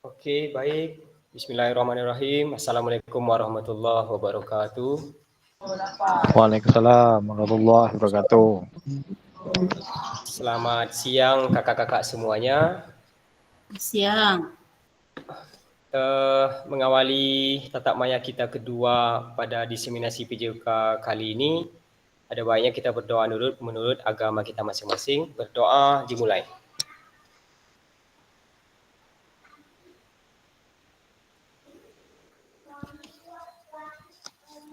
Oke, baik. Bismillahirrahmanirrahim. Assalamualaikum warahmatullahi wabarakatuh. Waalaikumsalam warahmatullahi wabarakatuh. Selamat siang kakak-kakak semuanya. Siang. Mengawali tatap maya kita kedua pada diseminasi PJOK kali ini, ada baiknya kita berdoa menurut agama kita masing-masing. Berdoa dimulai.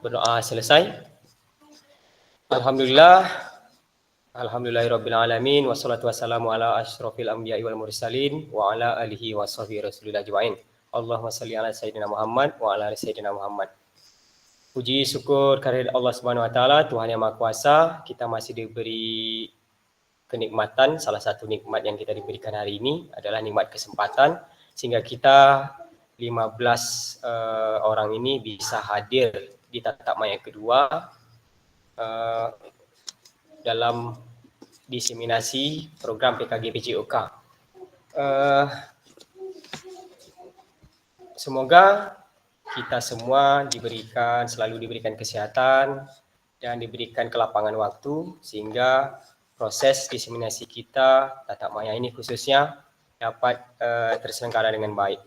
Berdoa selesai. Alhamdulillahirrabbilalamin. Wassalatu wassalamu ala asyrafil anbiya'i wal mursalin wa ala alihi wa sahbihi rasulillah ajma'in. Allahumma salli ala Sayyidina Muhammad wa ala ali Sayyidina Muhammad. Puji syukur kehadirat Allah Subhanahu wa taala, Tuhan yang Maha Kuasa, kita masih diberi kenikmatan. Salah satu nikmat yang kita diberikan hari ini adalah nikmat kesempatan sehingga kita 15 orang ini bisa hadir di tatap maya kedua dalam diseminasi program PKG PJOK. Semoga kita semua selalu diberikan kesehatan dan diberikan kelapangan waktu sehingga proses diseminasi kita tatap maya ini khususnya dapat terselenggara dengan baik.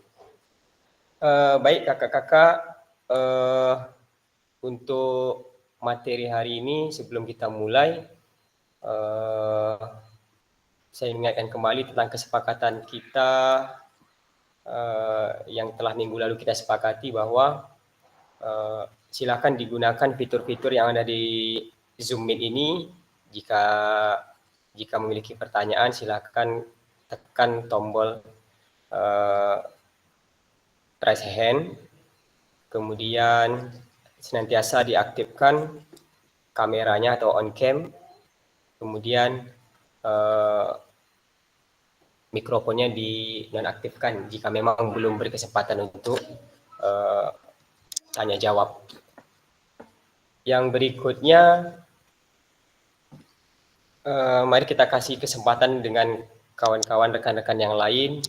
Baik kakak-kakak, untuk materi hari ini sebelum kita mulai, saya ingatkan kembali tentang kesepakatan kita yang telah minggu lalu kita sepakati bahwa silakan digunakan fitur-fitur yang ada di Zoom Meet ini. Jika memiliki pertanyaan silakan tekan tombol raise hand, kemudian senantiasa diaktifkan kameranya atau on cam, kemudian mikrofonnya dinonaktifkan jika memang belum berkesempatan untuk tanya jawab. Yang berikutnya, mari kita kasih kesempatan dengan kawan-kawan rekan-rekan yang lain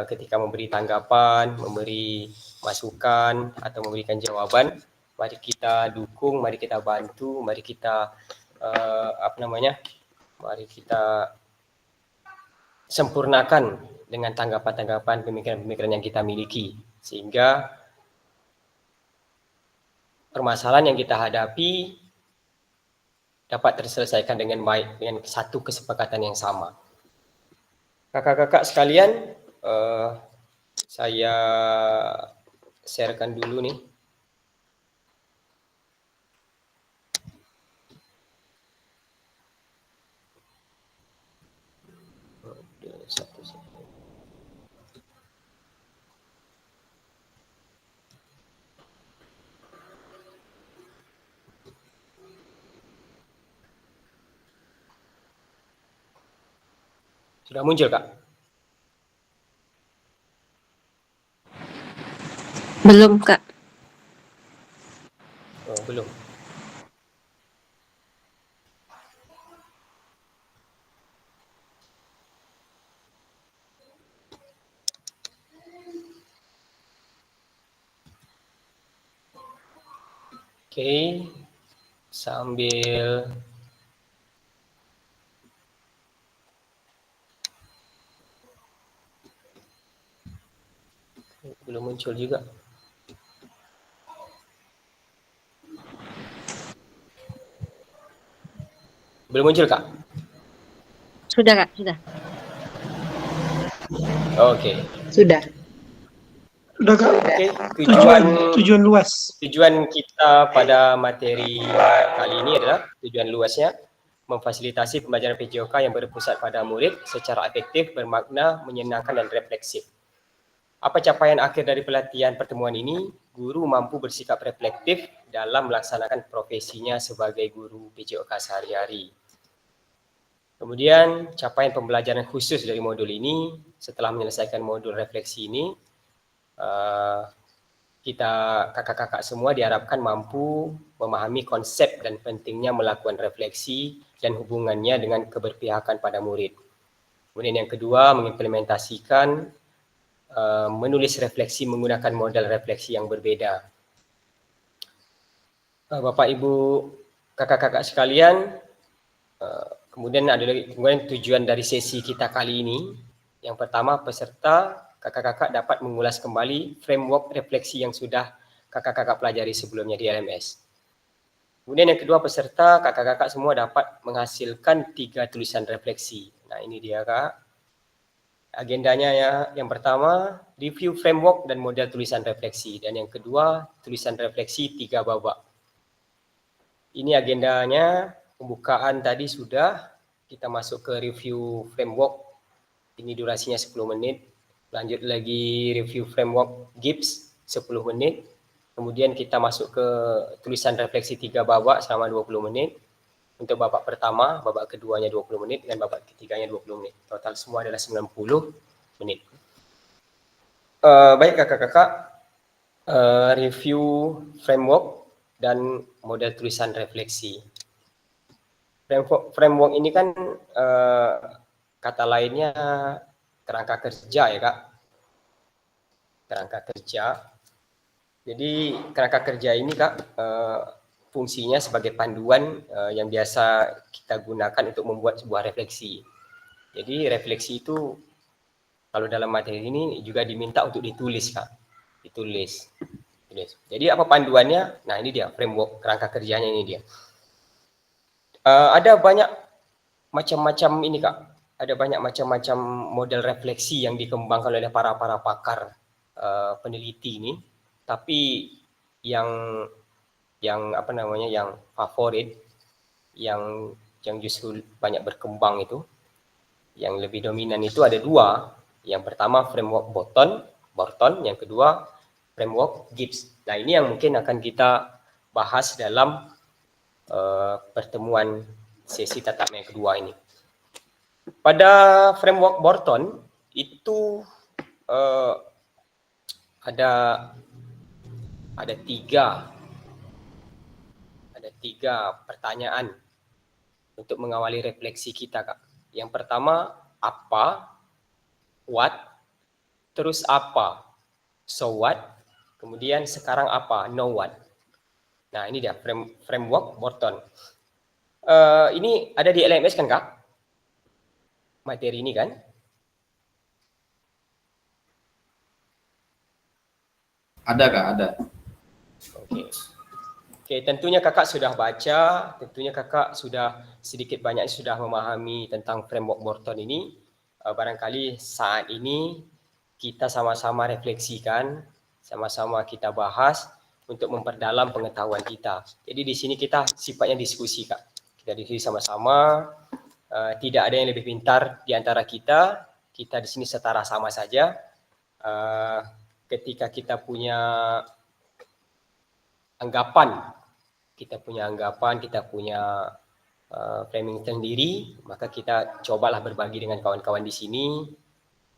ketika memberi tanggapan, memberi masukan atau memberikan jawaban. Mari kita dukung, mari kita bantu, mari kita mari kita sempurnakan dengan tanggapan-tanggapan, pemikiran-pemikiran yang kita miliki sehingga permasalahan yang kita hadapi dapat terselesaikan dengan baik dengan satu kesepakatan yang sama. Kakak-kakak sekalian, saya sharekan dulu nih. Sudah muncul, Kak? Belum, Kak. Oh, belum. Oke, sambil belum muncul juga. Belum muncul, Kak? Sudah, Kak, sudah. Oke. Sudah. Udah, Kak. Oke, Tujuan luas. Tujuan kita pada materi kali ini adalah tujuan luasnya memfasilitasi pembelajaran PJOK yang berpusat pada murid secara efektif, bermakna, menyenangkan dan refleksif. Apa capaian akhir dari pelatihan pertemuan ini? Guru mampu bersikap reflektif dalam melaksanakan profesinya sebagai guru PJOK sehari-hari. Kemudian capaian pembelajaran khusus dari modul ini, setelah menyelesaikan modul refleksi ini, kita kakak-kakak semua diharapkan mampu memahami konsep dan pentingnya melakukan refleksi dan hubungannya dengan keberpihakan pada murid. Kemudian yang kedua, mengimplementasikan menulis refleksi menggunakan model refleksi yang berbeda. Bapak Ibu kakak-kakak sekalian, kemudian tujuan dari sesi kita kali ini. Yang pertama, peserta kakak-kakak dapat mengulas kembali framework refleksi yang sudah kakak-kakak pelajari sebelumnya di LMS. Kemudian yang kedua, peserta kakak-kakak semua dapat menghasilkan 3 tulisan refleksi. Nah, ini dia Kak. Agendanya ya, yang pertama review framework dan model tulisan refleksi, dan yang kedua tulisan refleksi 3 babak. Ini agendanya. Pembukaan tadi sudah, kita masuk ke review framework. Ini durasinya 10 menit. Lanjut lagi review framework GIBS 10 menit. Kemudian kita masuk ke tulisan refleksi 3 babak selama 20 menit. Untuk babak pertama, babak keduanya 20 menit, dan babak ketiganya 20 menit. Total semua adalah 90 menit. Baik kakak-kakak, review framework dan model tulisan refleksi. Framework ini kan kata lainnya kerangka kerja ya Kak. Kerangka kerja. Jadi kerangka kerja ini Kak fungsinya sebagai panduan yang biasa kita gunakan untuk membuat sebuah refleksi. Jadi refleksi itu kalau dalam materi ini juga diminta untuk ditulis Kak. Ditulis. Jadi apa panduannya? Nah ini dia framework kerangka kerjanya ini dia. Ada banyak macam-macam ini Kak. Ada banyak macam-macam model refleksi yang dikembangkan oleh para pakar peneliti ini. Tapi yang apa namanya, yang favorit, yang justru banyak berkembang itu, yang lebih dominan itu ada 2. Yang pertama framework Borton, yang kedua framework GIBS. Nah ini yang mungkin akan kita bahas dalam pertemuan sesi tatap yang kedua ini. Pada framework Borton itu ada 3 pertanyaan untuk mengawali refleksi kita Kak. Yang pertama apa, what, terus apa, so what, kemudian sekarang apa, now what. Nah ini dia framework Borton. Ini ada di LMS kan Kak? Materi ini kan? Ada Kak, ada. Oke, tentunya kakak sudah baca, tentunya kakak sudah sedikit banyak sudah memahami tentang framework Borton ini. Barangkali saat ini kita sama-sama refleksikan, sama-sama kita bahas untuk memperdalam pengetahuan kita. Jadi di sini kita sifatnya diskusi Kak. Kita diskusi sama-sama, tidak ada yang lebih pintar di antara kita. Kita di sini setara sama saja. Ketika kita punya anggapan, kita punya framing sendiri, maka kita cobalah berbagi dengan kawan-kawan di sini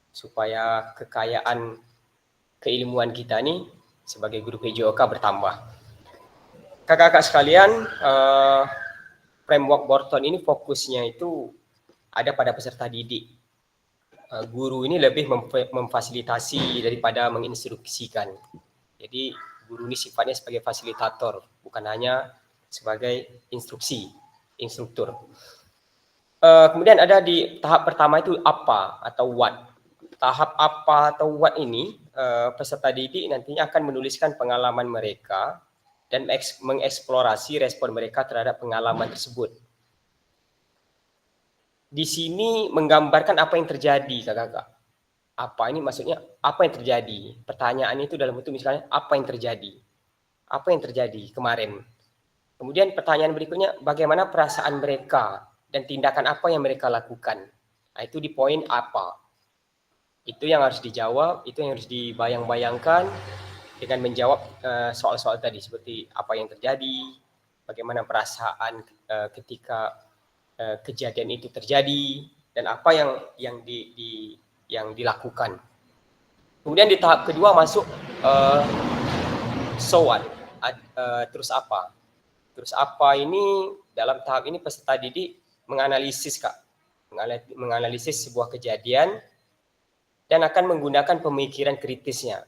supaya kekayaan keilmuan kita nih sebagai guru PJOK bertambah. Kakak-kakak sekalian, framework Borton ini fokusnya itu ada pada peserta didik. Guru ini lebih memfasilitasi daripada menginstruksikan. Jadi guru ini sifatnya sebagai fasilitator, bukan hanya sebagai instruktur. Kemudian ada di tahap pertama itu apa atau what. Tahap apa atau what ini peserta didik nantinya akan menuliskan pengalaman mereka dan mengeksplorasi respon mereka terhadap pengalaman tersebut. Di sini menggambarkan apa yang terjadi kakak-kakak. Apa ini maksudnya, apa yang terjadi? Pertanyaannya itu dalam bentuk misalnya apa yang terjadi? Apa yang terjadi kemarin? Kemudian pertanyaan berikutnya, bagaimana perasaan mereka dan tindakan apa yang mereka lakukan? Nah, itu di poin apa? Itu yang harus dijawab, itu yang harus dibayang-bayangkan dengan menjawab soal-soal tadi seperti apa yang terjadi, bagaimana perasaan ketika kejadian itu terjadi, dan apa yang dilakukan. Kemudian di tahap kedua masuk so what, terus apa? Terus apa ini, dalam tahap ini peserta didik menganalisis Kak, menganalisis sebuah kejadian dan akan menggunakan pemikiran kritisnya.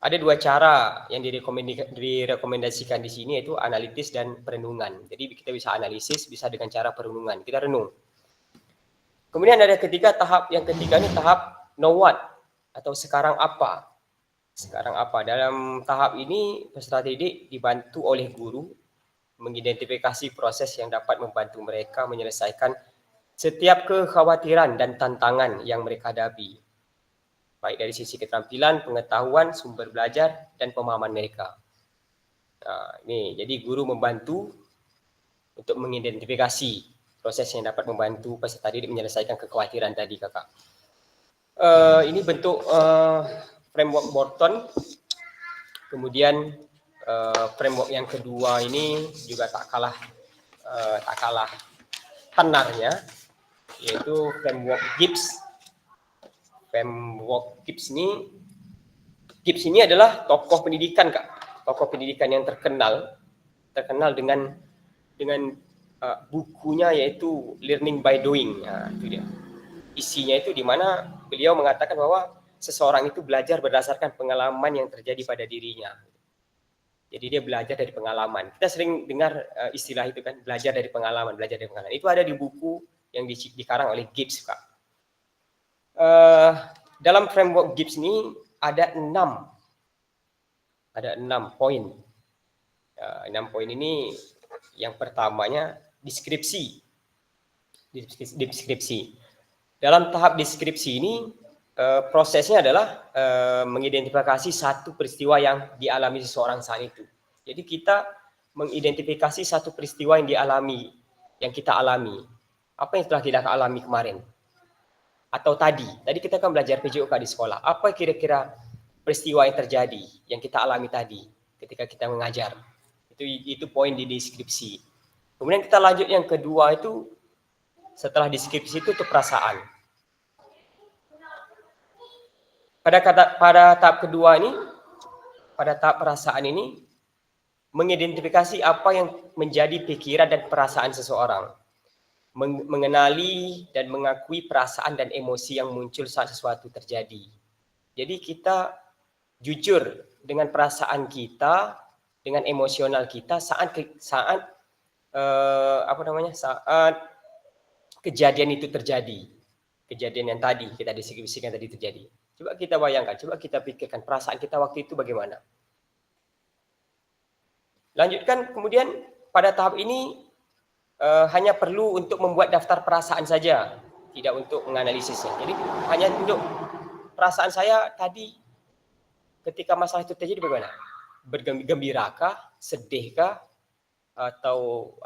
Ada dua cara yang direkomendasikan di sini, yaitu analitis dan perenungan. Jadi kita bisa analisis, bisa dengan cara perenungan. Kita renung. Kemudian ada tahap yang ketiga ini tahap know what atau sekarang apa. Sekarang apa? Dalam tahap ini peserta didik dibantu oleh guru mengidentifikasi proses yang dapat membantu mereka menyelesaikan setiap kekhawatiran dan tantangan yang mereka hadapi, baik dari sisi keterampilan, pengetahuan, sumber belajar, dan pemahaman mereka. Nah, ini jadi guru membantu untuk mengidentifikasi proses yang dapat membantu peserta didik menyelesaikan kekhawatiran tadi, kakak. Ini bentuk framework Morton. Kemudian framework yang kedua ini juga tak kalah tenarnya, yaitu framework Gibbs. Framework Gibbs ini adalah tokoh pendidikan, Kak. Tokoh pendidikan yang terkenal dengan bukunya, yaitu Learning by Doing. Nah, itu dia. Isinya itu di mana beliau mengatakan bahwa seseorang itu belajar berdasarkan pengalaman yang terjadi pada dirinya. Jadi dia belajar dari pengalaman. Kita sering dengar istilah itu kan, belajar dari pengalaman. Itu ada di buku yang dikarang oleh Gibbs, Kak. Dalam framework Gibbs ini ada 6 poin. 6 poin ini, yang pertamanya deskripsi. Dalam tahap deskripsi ini prosesnya adalah mengidentifikasi satu peristiwa yang dialami seseorang saat itu. Jadi kita mengidentifikasi satu peristiwa yang kita alami. Apa yang telah kita alami kemarin? Atau tadi kita kan belajar PJOK di sekolah. Apa kira-kira peristiwa yang terjadi, yang kita alami tadi ketika kita mengajar? Itu poin di deskripsi. Kemudian kita lanjut yang kedua itu, setelah deskripsi itu perasaan. Pada tahap kedua ini, pada tahap perasaan ini, mengidentifikasi apa yang menjadi pikiran dan perasaan seseorang. Mengenali dan mengakui perasaan dan emosi yang muncul saat sesuatu terjadi. Jadi kita jujur dengan perasaan kita, dengan emosional kita saat kejadian itu terjadi. Kejadian yang tadi kita deskripsikan tadi terjadi. Coba kita bayangkan, coba kita pikirkan perasaan kita waktu itu bagaimana. Lanjutkan, kemudian pada tahap ini hanya perlu untuk membuat daftar perasaan saja, tidak untuk menganalisisnya. Jadi hanya untuk perasaan saya tadi ketika masalah itu terjadi bagaimana? Bergembirakah, sedihkah, atau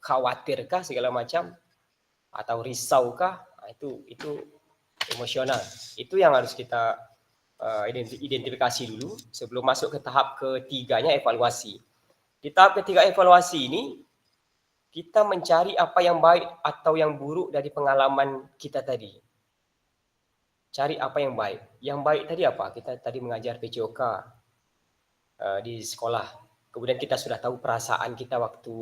khawatirkah segala macam, atau risaukah? Nah, itu emosional. Itu yang harus kita identifikasi dulu sebelum masuk ke tahap ketiganya, evaluasi. Di tahap ketiga evaluasi ini kita mencari apa yang baik atau yang buruk dari pengalaman kita tadi. Cari apa yang baik. Yang baik tadi apa? Kita tadi mengajar PJOK di sekolah. Kemudian kita sudah tahu perasaan kita waktu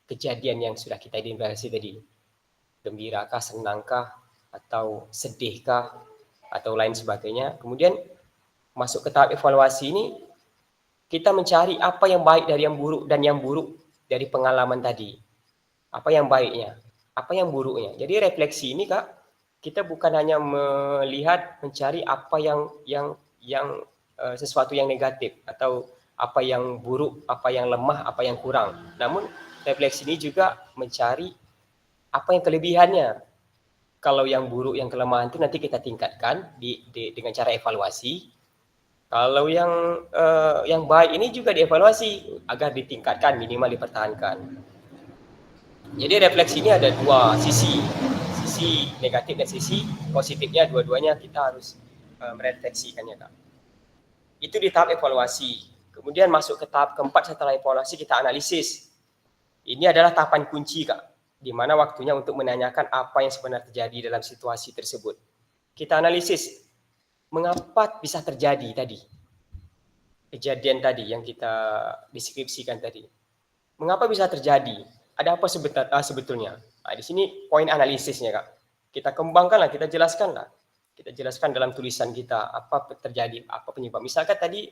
kejadian yang sudah kita identifikasi tadi. Gembirakah, senangkah, atau sedihkah, atau lain sebagainya. Kemudian masuk ke tahap evaluasi ini, kita mencari apa yang baik dari yang buruk dan yang buruk dari pengalaman tadi. Apa yang baiknya, apa yang buruknya. Jadi refleksi ini, Kak, kita bukan hanya mencari apa yang sesuatu yang negatif atau apa yang buruk, apa yang lemah, apa yang kurang. Namun refleksi ini juga mencari apa yang kelebihannya. Kalau yang buruk, yang kelemahan itu nanti kita tingkatkan dengan cara evaluasi. Kalau yang baik ini juga dievaluasi agar ditingkatkan, minimal dipertahankan. Jadi refleksi ini ada dua sisi negatif dan sisi positifnya, dua-duanya kita harus merefleksikannya, Kak. Itu di tahap evaluasi. Kemudian masuk ke tahap keempat setelah evaluasi, kita analisis. Ini adalah tahapan kunci, Kak, di mana waktunya untuk menanyakan apa yang sebenarnya terjadi dalam situasi tersebut. Kita analisis, mengapa bisa terjadi tadi? Kejadian tadi yang kita deskripsikan tadi. Mengapa bisa terjadi? Ada apa sebetulnya? Nah, di sini poin analisisnya, Kak. Kita kembangkanlah, kita jelaskanlah. kita jelaskan dalam tulisan kita apa terjadi, apa penyebab. Misalkan tadi,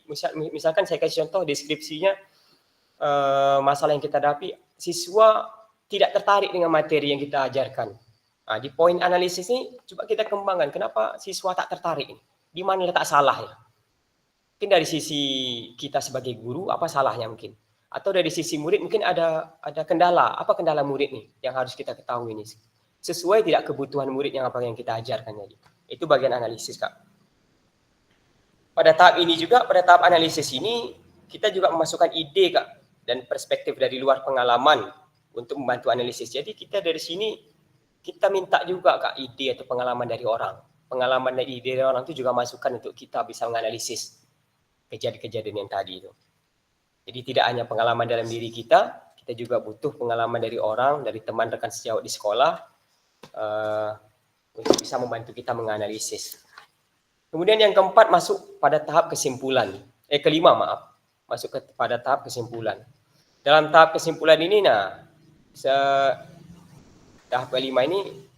misalkan saya kasih contoh deskripsinya, masalah yang kita hadapi, siswa tidak tertarik dengan materi yang kita ajarkan. Nah, di poin analisis ini coba kita kembangkan, kenapa siswa tak tertarik ini? Di mana letak salahnya? Mungkin dari sisi kita sebagai guru, apa salahnya mungkin? Atau dari sisi murid mungkin ada kendala, apa kendala murid nih yang harus kita ketahui ini? Sesuai tidak kebutuhan murid yang apa yang kita ajarkan tadi. Itu bagian analisis, Kak. Pada tahap ini juga, pada tahap analisis ini, kita juga memasukkan ide, Kak, dan perspektif dari luar pengalaman untuk membantu analisis. Jadi kita dari sini, kita minta juga, Kak, ide atau pengalaman dari orang. Pengalaman dari ide dari orang itu juga masukan untuk kita bisa menganalisis kejadian-kejadian yang tadi itu. Jadi tidak hanya pengalaman dalam diri kita juga butuh pengalaman dari orang, dari teman rekan sejawat di sekolah, untuk bisa membantu kita menganalisis. Kemudian yang keempat masuk pada tahap kesimpulan. Kelima maaf, masuk pada tahap kesimpulan. Dalam tahap kesimpulan ini, tahap kelima ini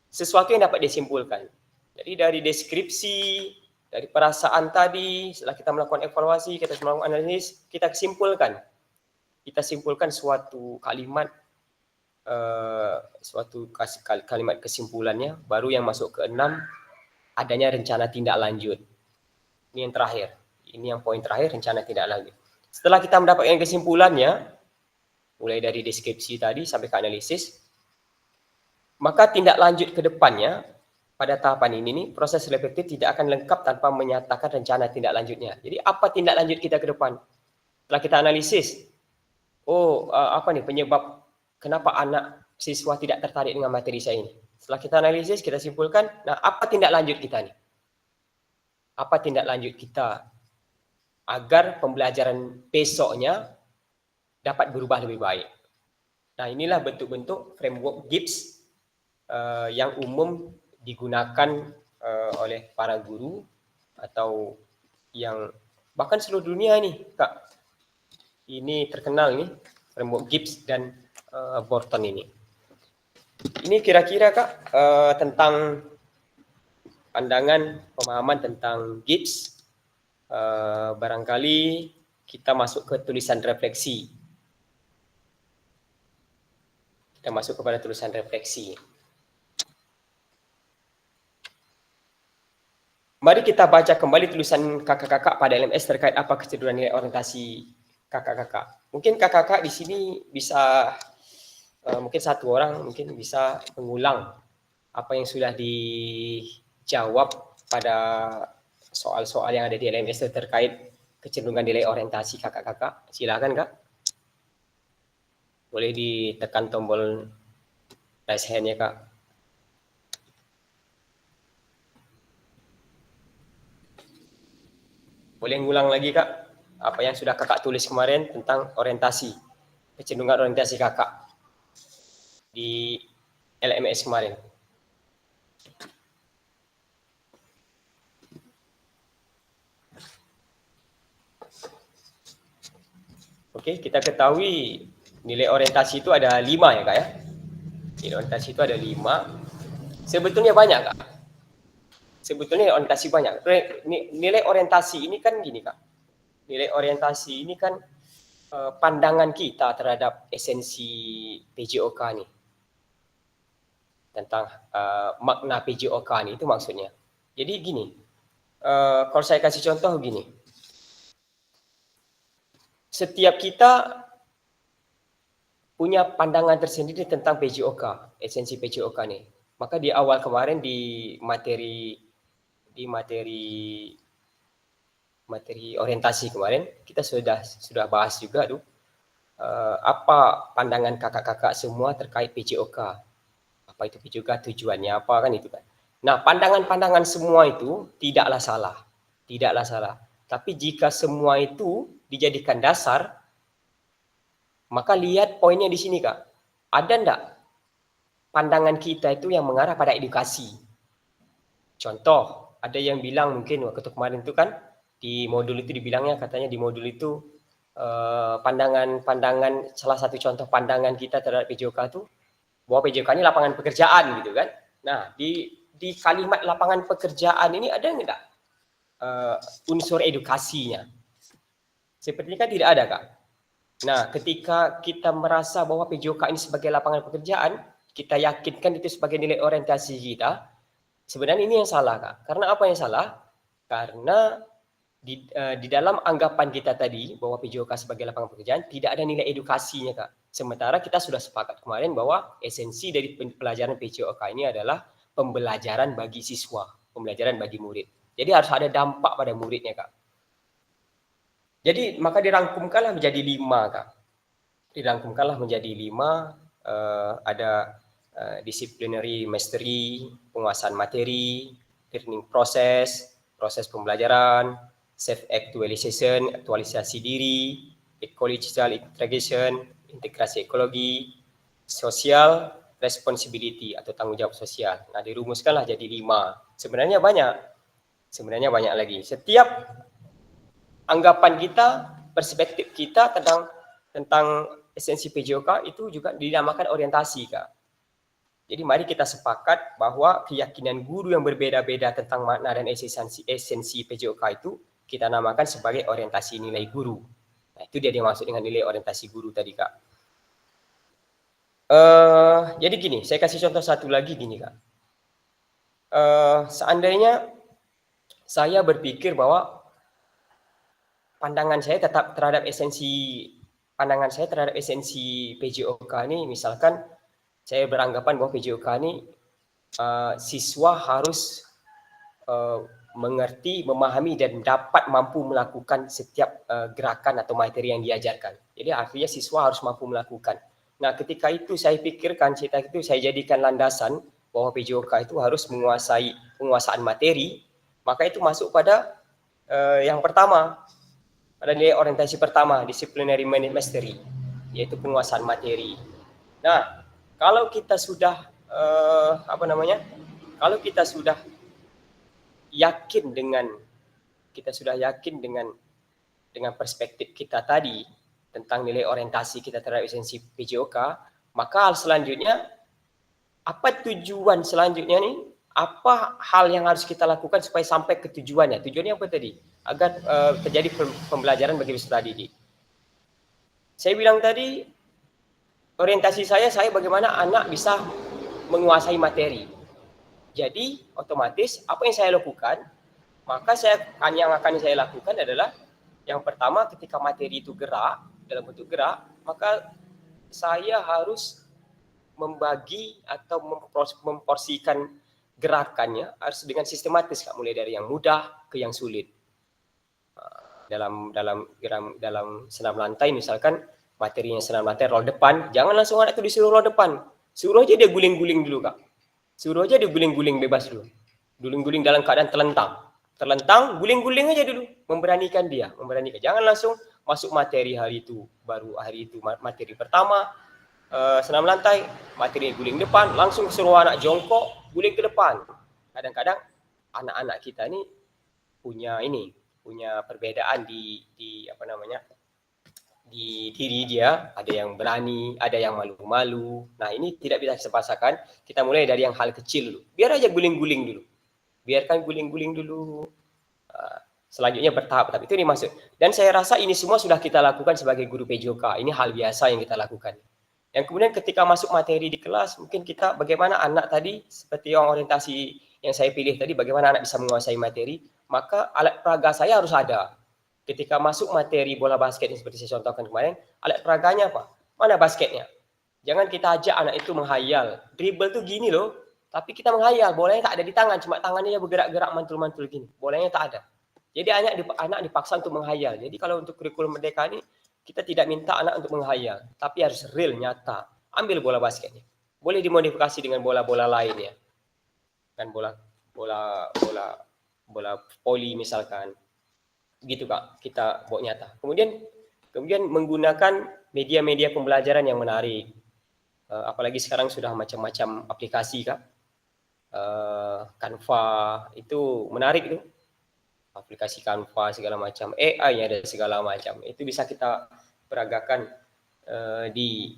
sesuatu yang dapat disimpulkan. Jadi dari deskripsi, dari perasaan tadi, setelah kita melakukan evaluasi, kita melakukan analisis, kita simpulkan. Kita simpulkan suatu kalimat, kalimat kesimpulannya. Baru yang masuk ke 6, adanya rencana tindak lanjut. Ini yang terakhir. Ini yang poin terakhir, rencana tindak lanjut. Setelah kita mendapatkan kesimpulannya, mulai dari deskripsi tadi sampai ke analisis, maka tindak lanjut ke depannya, pada tahapan ini nih, proses reflektif tidak akan lengkap tanpa menyatakan rencana tindak lanjutnya. Jadi apa tindak lanjut kita ke depan? Setelah kita analisis, apa nih penyebab kenapa anak siswa tidak tertarik dengan materi saya ini? Setelah kita analisis, kita simpulkan, nah apa tindak lanjut kita nih? Apa tindak lanjut kita agar pembelajaran besoknya dapat berubah lebih baik? Nah, inilah bentuk-bentuk framework GIPS yang umum digunakan oleh para guru atau yang bahkan seluruh dunia nih, Kak. Ini terkenal nih, framework GIPS dan Borton ini. Ini kira-kira, Kak, tentang pandangan pemahaman tentang GIPS. Barangkali kita masuk ke tulisan refleksi. Kita masuk kepada tulisan refleksi. Mari kita baca kembali tulisan kakak-kakak pada LMS terkait apa kecenderungan nilai orientasi kakak-kakak. Mungkin kakak-kakak di sini bisa, mungkin satu orang mungkin bisa mengulang apa yang sudah dijawab pada soal-soal yang ada di LMS terkait kecenderungan nilai orientasi kakak-kakak. Silakan, Kak. Boleh ditekan tombol raise hand-nya, Kak. Boleh ngulang lagi, Kak, apa yang sudah kakak tulis kemarin tentang orientasi, kecenderungan orientasi kakak di LMS kemarin. Oke, kita ketahui nilai orientasi itu ada 5 ya, Kak ya. Nilai orientasi itu ada 5. Sebetulnya banyak, Kak. Sebetulnya orientasi banyak. Nilai orientasi ini kan gini, Kak. Nilai orientasi ini kan pandangan kita terhadap esensi PJOK nih. Tentang makna PJOK nih, itu maksudnya. Jadi gini, kalau saya kasih contoh gini. Setiap kita punya pandangan tersendiri tentang PJOK, esensi PJOK nih. Maka di awal kemarin di materi orientasi kemarin kita sudah bahas juga tuh apa pandangan kakak-kakak semua terkait PJOK. Apa itu PJOK, tujuannya apa kan itu kan. Nah, pandangan-pandangan semua itu tidaklah salah. Tidaklah salah. Tapi jika semua itu dijadikan dasar, maka lihat poinnya di sini, Kak. Ada enggak pandangan kita itu yang mengarah pada edukasi? Contoh, ada yang bilang mungkin waktu kemarin itu kan di modul itu dibilangnya katanya di modul itu pandangan salah satu contoh pandangan kita terhadap PJOK itu bahwa PJOK ini lapangan pekerjaan gitu kan. Nah, di di kalimat lapangan pekerjaan ini ada enggak unsur edukasinya? Sepertinya kan tidak ada, Kak. Nah, ketika kita merasa bahwa PJOK ini sebagai lapangan pekerjaan, kita yakinkan itu sebagai nilai orientasi kita, sebenarnya ini yang salah, Kak. Karena apa yang salah? Karena di dalam anggapan kita tadi bahwa PJOK sebagai lapangan pekerjaan tidak ada nilai edukasinya, Kak. Sementara kita sudah sepakat kemarin bahwa esensi dari pelajaran PJOK ini adalah pembelajaran bagi siswa, pembelajaran bagi murid. Jadi harus ada dampak pada muridnya, Kak. Jadi maka dirangkumkanlah menjadi 5, Kak. Dirangkumkanlah menjadi 5, ada disciplinary mastery, penguasaan materi, learning process, proses pembelajaran, self-actualization, aktualisasi diri, ecological integration, integrasi ekologi, social responsibility atau tanggung jawab sosial. Nah, dirumuskanlah jadi 5. Sebenarnya banyak lagi. Setiap anggapan kita, perspektif kita tentang esensi PJOK itu juga dinamakan orientasi, Kak. Jadi mari kita sepakat bahwa keyakinan guru yang berbeda-beda tentang makna dan esensi PJOK itu kita namakan sebagai orientasi nilai guru. Nah, itu dia dimaksud dengan nilai orientasi guru tadi, Kak. Jadi gini, saya kasih contoh satu lagi gini, Kak. Seandainya saya berpikir bahwa pandangan saya terhadap esensi PJOK ini, misalkan saya beranggapan bahwa PJOK ini siswa harus mengerti, memahami dan dapat mampu melakukan setiap gerakan atau materi yang diajarkan. Jadi artinya siswa harus mampu melakukan. Nah, ketika itu saya pikirkan, saya jadikan landasan bahwa PJOK itu harus menguasai penguasaan materi, maka itu masuk pada yang pertama, pada nilai orientasi pertama, disciplinary mastery, yaitu penguasaan materi. Nah, kalau kita sudah kalau kita sudah yakin dengan perspektif kita tadi tentang nilai orientasi kita terhadap esensi PJOK, maka hal selanjutnya, apa tujuan selanjutnya nih? Apa hal yang harus kita lakukan supaya sampai ke tujuannya? Tujuannya apa tadi? Agar terjadi pembelajaran bagi peserta didik. Saya bilang tadi, orientasi saya bagaimana anak bisa menguasai materi. Jadi otomatis apa yang saya lakukan, maka yang akan saya lakukan adalah yang pertama, ketika materi itu gerak, dalam bentuk gerak, maka saya harus membagi atau memporsikan gerakannya harus dengan sistematis, Kak, mulai dari yang mudah ke yang sulit. Dalam senam lantai misalkan materinya senam lantai roll depan, jangan langsung anak itu disuruh roll depan. Suruh aja dia guling-guling dulu, Kak. Suruh aja dia guling-guling bebas dulu. Guling-guling dalam keadaan terlentang, guling-guling aja dulu, memberanikan. Jangan langsung masuk materi hari itu, baru hari itu materi pertama senam lantai, materi guling depan, langsung suruh anak jongkok, guling ke depan. Kadang-kadang anak-anak kita ini punya perbedaan di diri dia, ada yang berani, ada yang malu-malu. Nah, ini tidak bisa disepaksakan. Kita mulai dari yang hal kecil dulu. Biar aja guling-guling dulu. Biarkan guling-guling dulu. Selanjutnya bertahap, tapi itu dimaksud. Dan saya rasa ini semua sudah kita lakukan sebagai guru PJOK. Ini hal biasa yang kita lakukan. Yang kemudian ketika masuk materi di kelas, mungkin kita bagaimana anak tadi, seperti yang orientasi yang saya pilih tadi, bagaimana anak bisa menguasai materi, maka alat peraga saya harus ada. Ketika masuk materi bola basket yang seperti saya contohkan kemarin, alat peraganya apa? Mana basketnya? Jangan kita ajak anak itu menghayal. Dribble tuh gini loh, tapi kita menghayal, bolanya tak ada di tangan, cuma tangannya bergerak-gerak mantul-mantul gini. Bolanya tak ada. Jadi anak dipaksa untuk menghayal. Jadi kalau untuk kurikulum Merdeka ini, kita tidak minta anak untuk menghayal, tapi harus real, nyata. Ambil bola basketnya. Boleh dimodifikasi dengan bola-bola lainnya. Kan bola poli misalkan. Gitu, Kak, kita buat nyata. Kemudian menggunakan media-media pembelajaran yang menarik. Apalagi sekarang sudah macam-macam aplikasi, Kak. Canva itu menarik itu. Aplikasi Canva segala macam, AI ada segala macam. Itu bisa kita peragakan di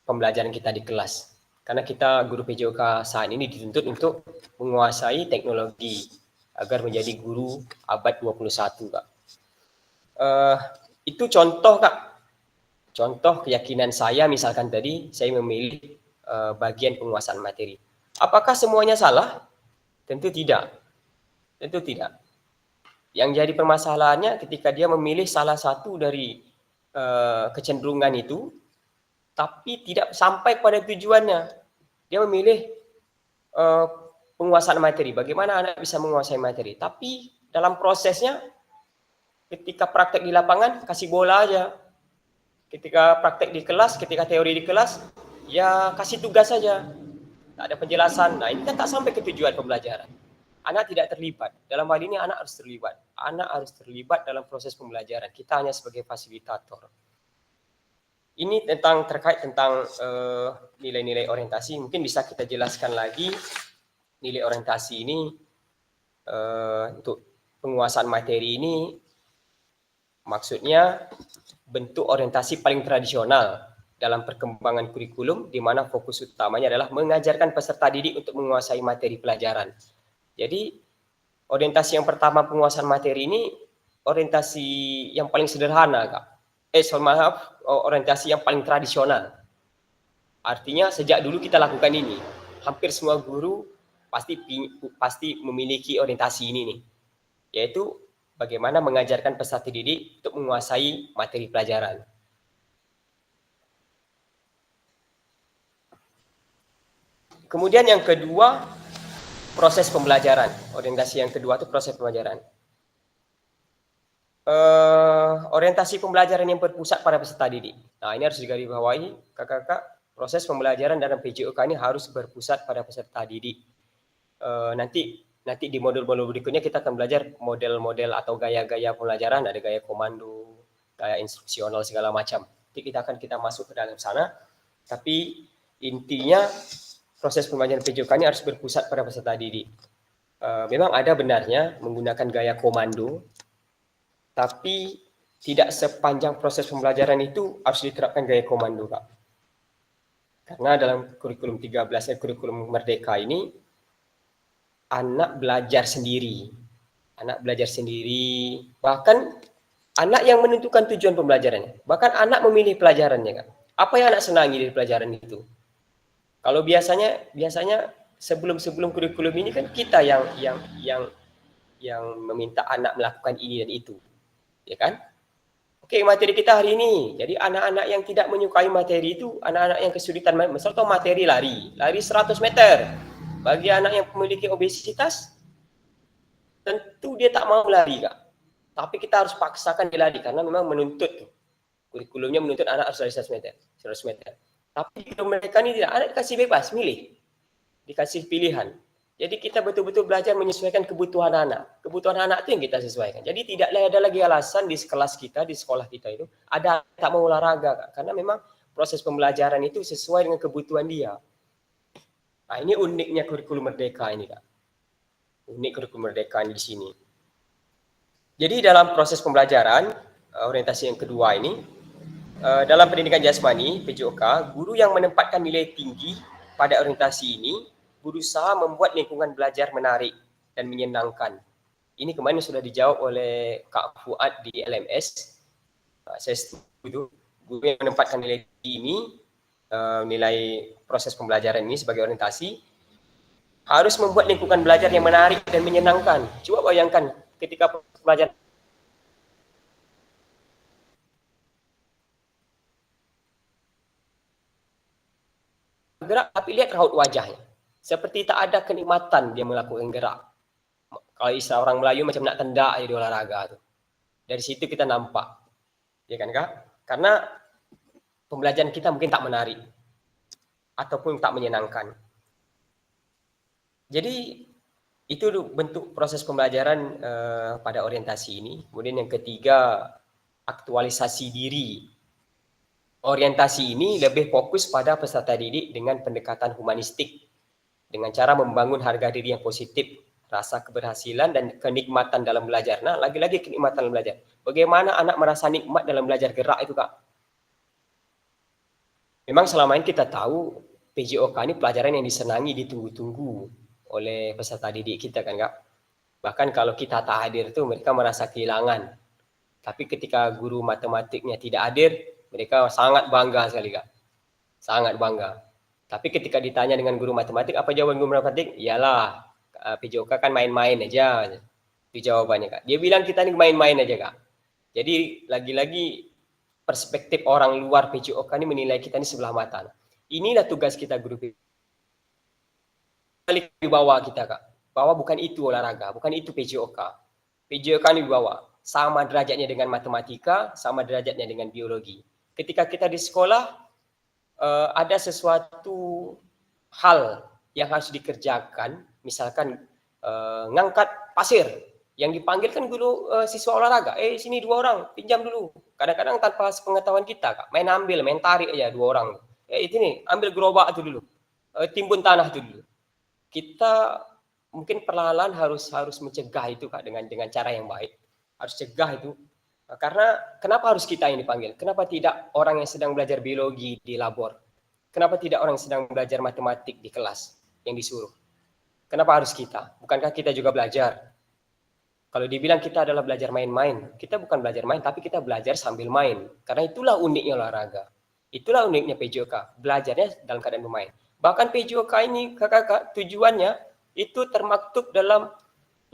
pembelajaran kita di kelas. Karena kita guru PJOK saat ini dituntut untuk menguasai teknologi agar menjadi guru abad 21, Kak. Itu contoh, Kak. Contoh keyakinan saya, misalkan tadi saya memilih bagian penguasaan materi. Apakah semuanya salah? Tentu tidak. Tentu tidak. Yang jadi permasalahannya ketika dia memilih salah satu dari kecenderungan itu, tapi tidak sampai pada tujuannya. Dia memilih penguasaan materi. Bagaimana anak bisa menguasai materi? Tapi dalam prosesnya, ketika praktek di lapangan, kasih bola aja. Ketika praktek di kelas, ketika teori di kelas, ya kasih tugas saja. Tak ada penjelasan. Nah, ini kan tak sampai ke tujuan pembelajaran. Anak tidak terlibat. Dalam hal ini anak harus terlibat. Anak harus terlibat dalam proses pembelajaran. Kita hanya sebagai fasilitator. Ini terkait tentang nilai-nilai orientasi. Mungkin bisa kita jelaskan lagi nilai orientasi ini untuk penguasaan materi ini. Maksudnya bentuk orientasi paling tradisional dalam perkembangan kurikulum, di mana fokus utamanya adalah mengajarkan peserta didik untuk menguasai materi pelajaran. Jadi orientasi yang pertama penguasaan materi ini orientasi yang paling sederhana, Kak. Orientasi yang paling tradisional. Artinya sejak dulu kita lakukan ini. Hampir semua guru pasti memiliki orientasi ini nih. Yaitu bagaimana mengajarkan peserta didik untuk menguasai materi pelajaran. Kemudian yang kedua, proses pembelajaran. Orientasi yang kedua itu proses pembelajaran. Orientasi pembelajaran yang berpusat pada peserta didik. Nah, ini harus digarisbawahi, kakak-kakak. Proses pembelajaran dalam PJOK ini harus berpusat pada peserta didik. Nanti di modul-modul berikutnya kita akan belajar model-model atau gaya-gaya pembelajaran. Ada gaya komando, gaya instruksional, segala macam. Nanti kita masuk ke dalam sana. Tapi intinya proses pembelajaran PJOK ini harus berpusat pada peserta didik. Memang ada benarnya menggunakan gaya komando, tapi tidak sepanjang proses pembelajaran itu harus diterapkan gaya komando, Kak. Karena dalam kurikulum 13, kurikulum Merdeka ini, anak belajar sendiri. Anak belajar sendiri, bahkan anak yang menentukan tujuan pembelajarannya. Bahkan anak memilih pelajarannya, Kak. Apa yang anak senangi dari pelajaran itu? Kalau biasanya sebelum kurikulum ini kan kita yang meminta anak melakukan ini dan itu. Ya kan? Oke, materi kita hari ini. Jadi anak-anak yang tidak menyukai materi itu, anak-anak yang kesulitan, misalnya materi lari 100 meter. Bagi anak yang memiliki obesitas, tentu dia tak mau lari, Kak. Tapi kita harus paksakan dia lari karena memang menuntut. Kurikulumnya menuntut anak harus lari 100 meter. Tapi kalau mereka ini tidak, anak dikasih bebas, milih. Dikasih pilihan. Jadi kita betul-betul belajar menyesuaikan kebutuhan anak. Kebutuhan anak itu yang kita sesuaikan. Jadi tidak ada lagi alasan di kelas kita, di sekolah kita itu, ada tak mau olahraga, Kak. Karena memang proses pembelajaran itu sesuai dengan kebutuhan dia. Nah, ini uniknya kurikulum Merdeka ini, Kak. Unik kurikulum Merdeka ini di sini. Jadi dalam proses pembelajaran, orientasi yang kedua ini, dalam pendidikan jasmani, PJOK, guru yang menempatkan nilai tinggi pada orientasi ini, berusaha membuat lingkungan belajar menarik dan menyenangkan. Ini kemarin sudah dijawab oleh Kak Fuad di LMS. Saya setuju, guru yang menempatkan nilai ini, nilai proses pembelajaran ini sebagai orientasi, harus membuat lingkungan belajar yang menarik dan menyenangkan. Coba bayangkan ketika pelajaran gerak, tapi lihat raut wajahnya. Seperti tak ada kenikmatan dia melakukan gerak. Kalau istilah orang Melayu macam nak tendak jadi olahraga tuh. Dari situ kita nampak. Ya kan, Kak? Karena pembelajaran kita mungkin tak menarik ataupun tak menyenangkan. Jadi itu bentuk proses pembelajaran pada orientasi ini. Kemudian yang ketiga, aktualisasi diri. Orientasi ini lebih fokus pada peserta didik dengan pendekatan humanistik, dengan cara membangun harga diri yang positif, rasa keberhasilan dan kenikmatan dalam belajar. Nah, lagi-lagi kenikmatan dalam belajar. Bagaimana anak merasa nikmat dalam belajar gerak itu, Kak? Memang selama ini kita tahu PJOK ini pelajaran yang disenangi, ditunggu-tunggu oleh peserta didik kita kan Kak. Bahkan kalau kita tak hadir tuh mereka merasa kehilangan. Tapi ketika guru matematiknya tidak hadir, mereka sangat bangga sekali Kak. Sangat bangga. Tapi ketika ditanya dengan guru matematik, apa jawaban guru matematik? Iyalah, PJOK kan main-main aja. Itu jawabannya Kak. Dia bilang kita ini main-main aja Kak. Jadi lagi-lagi perspektif orang luar PJOK ini menilai kita ini sebelah mata. Inilah tugas kita guru PJOK. Di bawah kita Kak. Bahwa bukan itu olahraga, bukan itu PJOK. PJOK ini di bawah. Sama derajatnya dengan matematika, sama derajatnya dengan biologi. Ketika kita di sekolah, ada sesuatu hal yang harus dikerjakan, misalkan ngangkat pasir, yang dipanggil kan guru siswa olahraga, sini 2 orang, pinjam dulu. Kadang-kadang tanpa sepengetahuan kita, Kak, main tarik aja 2 orang. Itu nih, ambil gerobak itu dulu, timbun tanah itu dulu. Kita mungkin perlahan harus mencegah itu Kak dengan cara yang baik. Harus cegah itu. Karena kenapa harus kita yang dipanggil? Kenapa tidak orang yang sedang belajar biologi di labor? Kenapa tidak orang yang sedang belajar matematik di kelas yang disuruh? Kenapa harus kita? Bukankah kita juga belajar? Kalau dibilang kita adalah belajar main-main, kita bukan belajar main, tapi kita belajar sambil main. Karena itulah uniknya olahraga. Itulah uniknya PJOK. Belajarnya dalam keadaan bermain. Bahkan PJOK ini, kakak-kakak, tujuannya itu termaktub dalam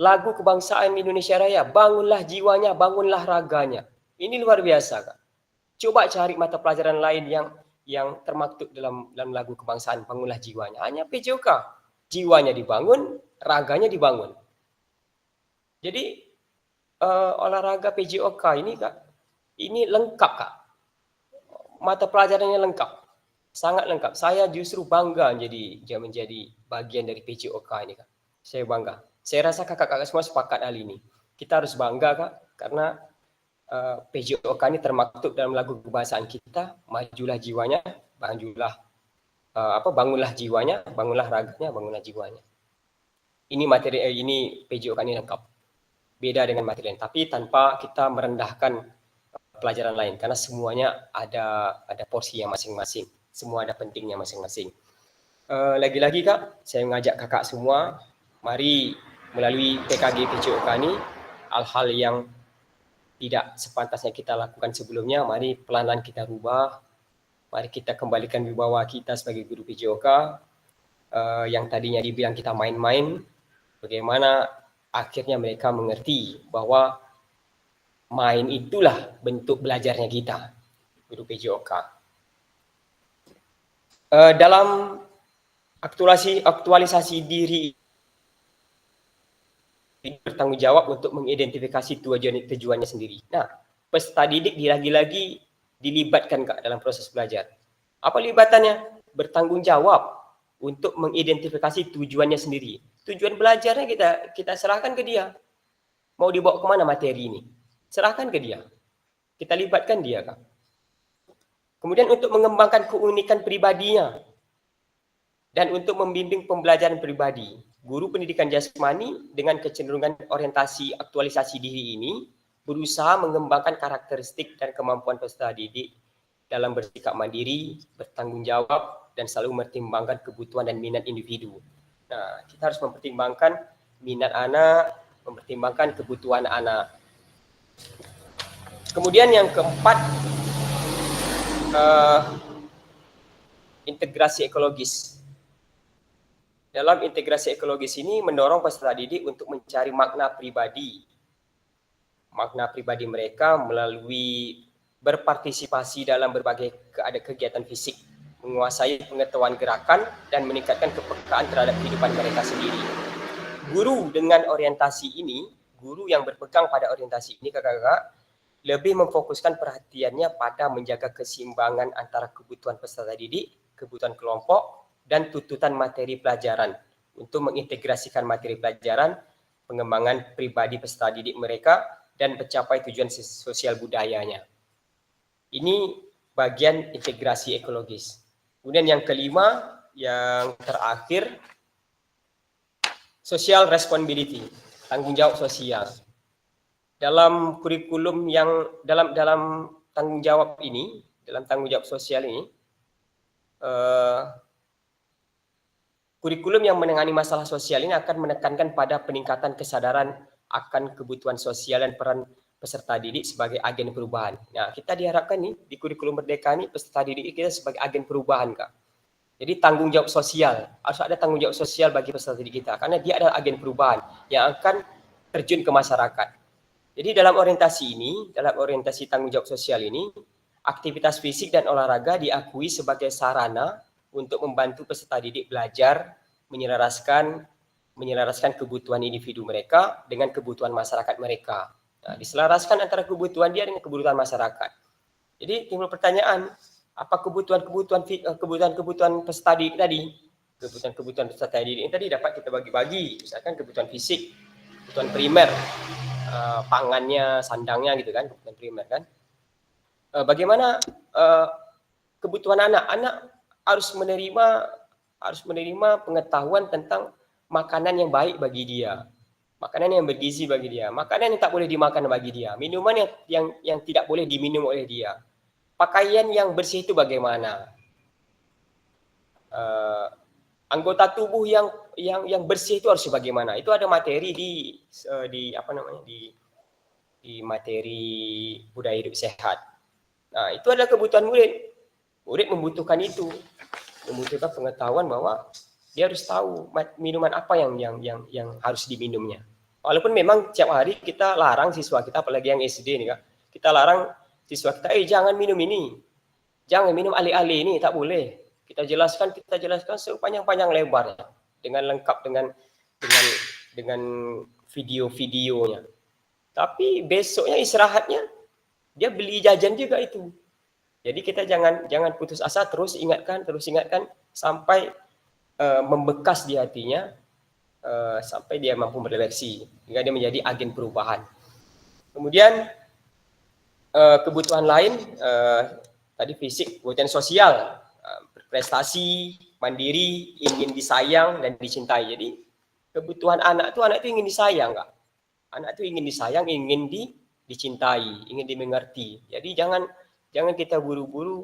lagu kebangsaan Indonesia Raya. Bangunlah jiwanya, bangunlah raganya. Ini luar biasa, Kak. Coba cari mata pelajaran lain yang termaktub dalam lagu kebangsaan, bangunlah jiwanya. Hanya PJOK. Jiwanya dibangun, raganya dibangun. Jadi olahraga PJOK ini Kak, ini lengkap Kak. Mata pelajarannya lengkap. Sangat lengkap. Saya justru bangga menjadi bagian dari PJOK ini Kak. Saya bangga. Saya rasa kakak-kakak semua sepakat hal ini. Kita harus bangga Kak, karena PJOK ini termaktub dalam lagu kebangsaan kita, majulah jiwanya, bangunlah jiwanya, bangunlah raganya, bangunlah jiwanya. Ini materi ini PJOK ini lengkap. Beda dengan materi lain, tapi tanpa kita merendahkan pelajaran lain, karena semuanya ada porsi yang masing-masing, semua ada pentingnya masing-masing. Lagi-lagi Kak, saya mengajak kakak semua, mari melalui PKG PJOK ini, hal-hal yang tidak sepantasnya kita lakukan sebelumnya, mari pelan-pelan kita rubah, mari kita kembalikan wibawa kita sebagai guru PJOK, yang tadinya dibilang kita main-main, bagaimana akhirnya mereka mengerti bahwa main itulah bentuk belajarnya kita, guru PJOK. Dalam aktualisasi diri, bertanggung jawab untuk mengidentifikasi tujuannya sendiri. Nah, peserta didik lagi-lagi dilibatkan Kak dalam proses belajar. Apa libatannya? Bertanggung jawab untuk mengidentifikasi tujuannya sendiri. Tujuan belajarnya kita serahkan ke dia. Mau dibawa kemana materi ini? Serahkan ke dia. Kita libatkan dia, Kak. Kemudian untuk mengembangkan keunikan pribadinya dan untuk membimbing pembelajaran pribadi, guru pendidikan jasmani dengan kecenderungan orientasi aktualisasi diri ini berusaha mengembangkan karakteristik dan kemampuan peserta didik dalam bersikap mandiri, bertanggung jawab, dan selalu mempertimbangkan kebutuhan dan minat individu. Nah, kita harus mempertimbangkan minat anak, mempertimbangkan kebutuhan anak. Kemudian yang keempat, integrasi ekologis. Dalam integrasi ekologis ini mendorong peserta didik untuk mencari makna pribadi mereka melalui berpartisipasi dalam berbagai kegiatan fisik, menguasai pengetahuan gerakan, dan meningkatkan kepekaan terhadap kehidupan mereka sendiri. Guru dengan orientasi ini, guru yang berpegang pada orientasi ini, kakak-kakak, lebih memfokuskan perhatiannya pada menjaga keseimbangan antara kebutuhan peserta didik, kebutuhan kelompok, dan tuntutan materi pelajaran untuk mengintegrasikan materi pelajaran, pengembangan pribadi peserta didik mereka, dan mencapai tujuan sosial budayanya. Ini bagian integrasi ekologis. Kemudian yang kelima, yang terakhir, social responsibility, tanggung jawab sosial. Dalam kurikulum yang dalam tanggung jawab ini, dalam tanggung jawab sosial ini, kurikulum yang menangani masalah sosial ini akan menekankan pada peningkatan kesadaran akan kebutuhan sosial dan peran peserta didik sebagai agen perubahan. Nah, kita diharapkan nih di kurikulum Merdeka nih peserta didik kita sebagai agen perubahan, Kak. Jadi tanggung jawab sosial, harus ada tanggung jawab sosial bagi peserta didik kita karena dia adalah agen perubahan yang akan terjun ke masyarakat. Jadi dalam orientasi tanggung jawab sosial ini, aktivitas fisik dan olahraga diakui sebagai sarana untuk membantu peserta didik belajar menyelaraskan kebutuhan individu mereka dengan kebutuhan masyarakat mereka. Nah, diselaraskan antara kebutuhan dia dengan kebutuhan masyarakat. Jadi timbul pertanyaan, apa kebutuhan peserta didik tadi? Kebutuhan peserta didik ini tadi dapat kita bagi-bagi, misalkan kebutuhan fisik, kebutuhan primer, pangannya, sandangnya gitu kan, kebutuhan primer kan. Bagaimana kebutuhan anak harus menerima pengetahuan tentang makanan yang baik bagi dia, makanan yang bergizi bagi dia, makanan yang tak boleh dimakan bagi dia, minuman yang tidak boleh diminum oleh dia, pakaian yang bersih itu bagaimana, anggota tubuh yang bersih itu harus bagaimana. Itu ada materi di materi budaya hidup sehat. Nah, itu adalah kebutuhan murid. Murid membutuhkan itu, membutuhkan pengetahuan bahwa dia harus tahu minuman apa yang harus diminumnya. Walaupun memang tiap hari kita larang siswa kita, apalagi yang SD nih Kak, kita larang siswa kita, jangan minum ini, jangan minum alih-alih ini, tak boleh. Kita jelaskan sepanjang-panjang lebar dengan lengkap dengan video-videonya. Tapi besoknya istirahatnya dia beli jajan juga itu. Jadi kita jangan putus asa, terus ingatkan sampai membekas di hatinya, sampai dia mampu berefleksi hingga dia menjadi agen perubahan. Kemudian kebutuhan lain tadi fisik, kebutuhan sosial, berprestasi, mandiri, ingin disayang dan dicintai. Jadi kebutuhan anak itu ingin disayang, Kak. Anak itu ingin disayang, ingin dicintai, ingin dimengerti. Jadi jangan kita buru-buru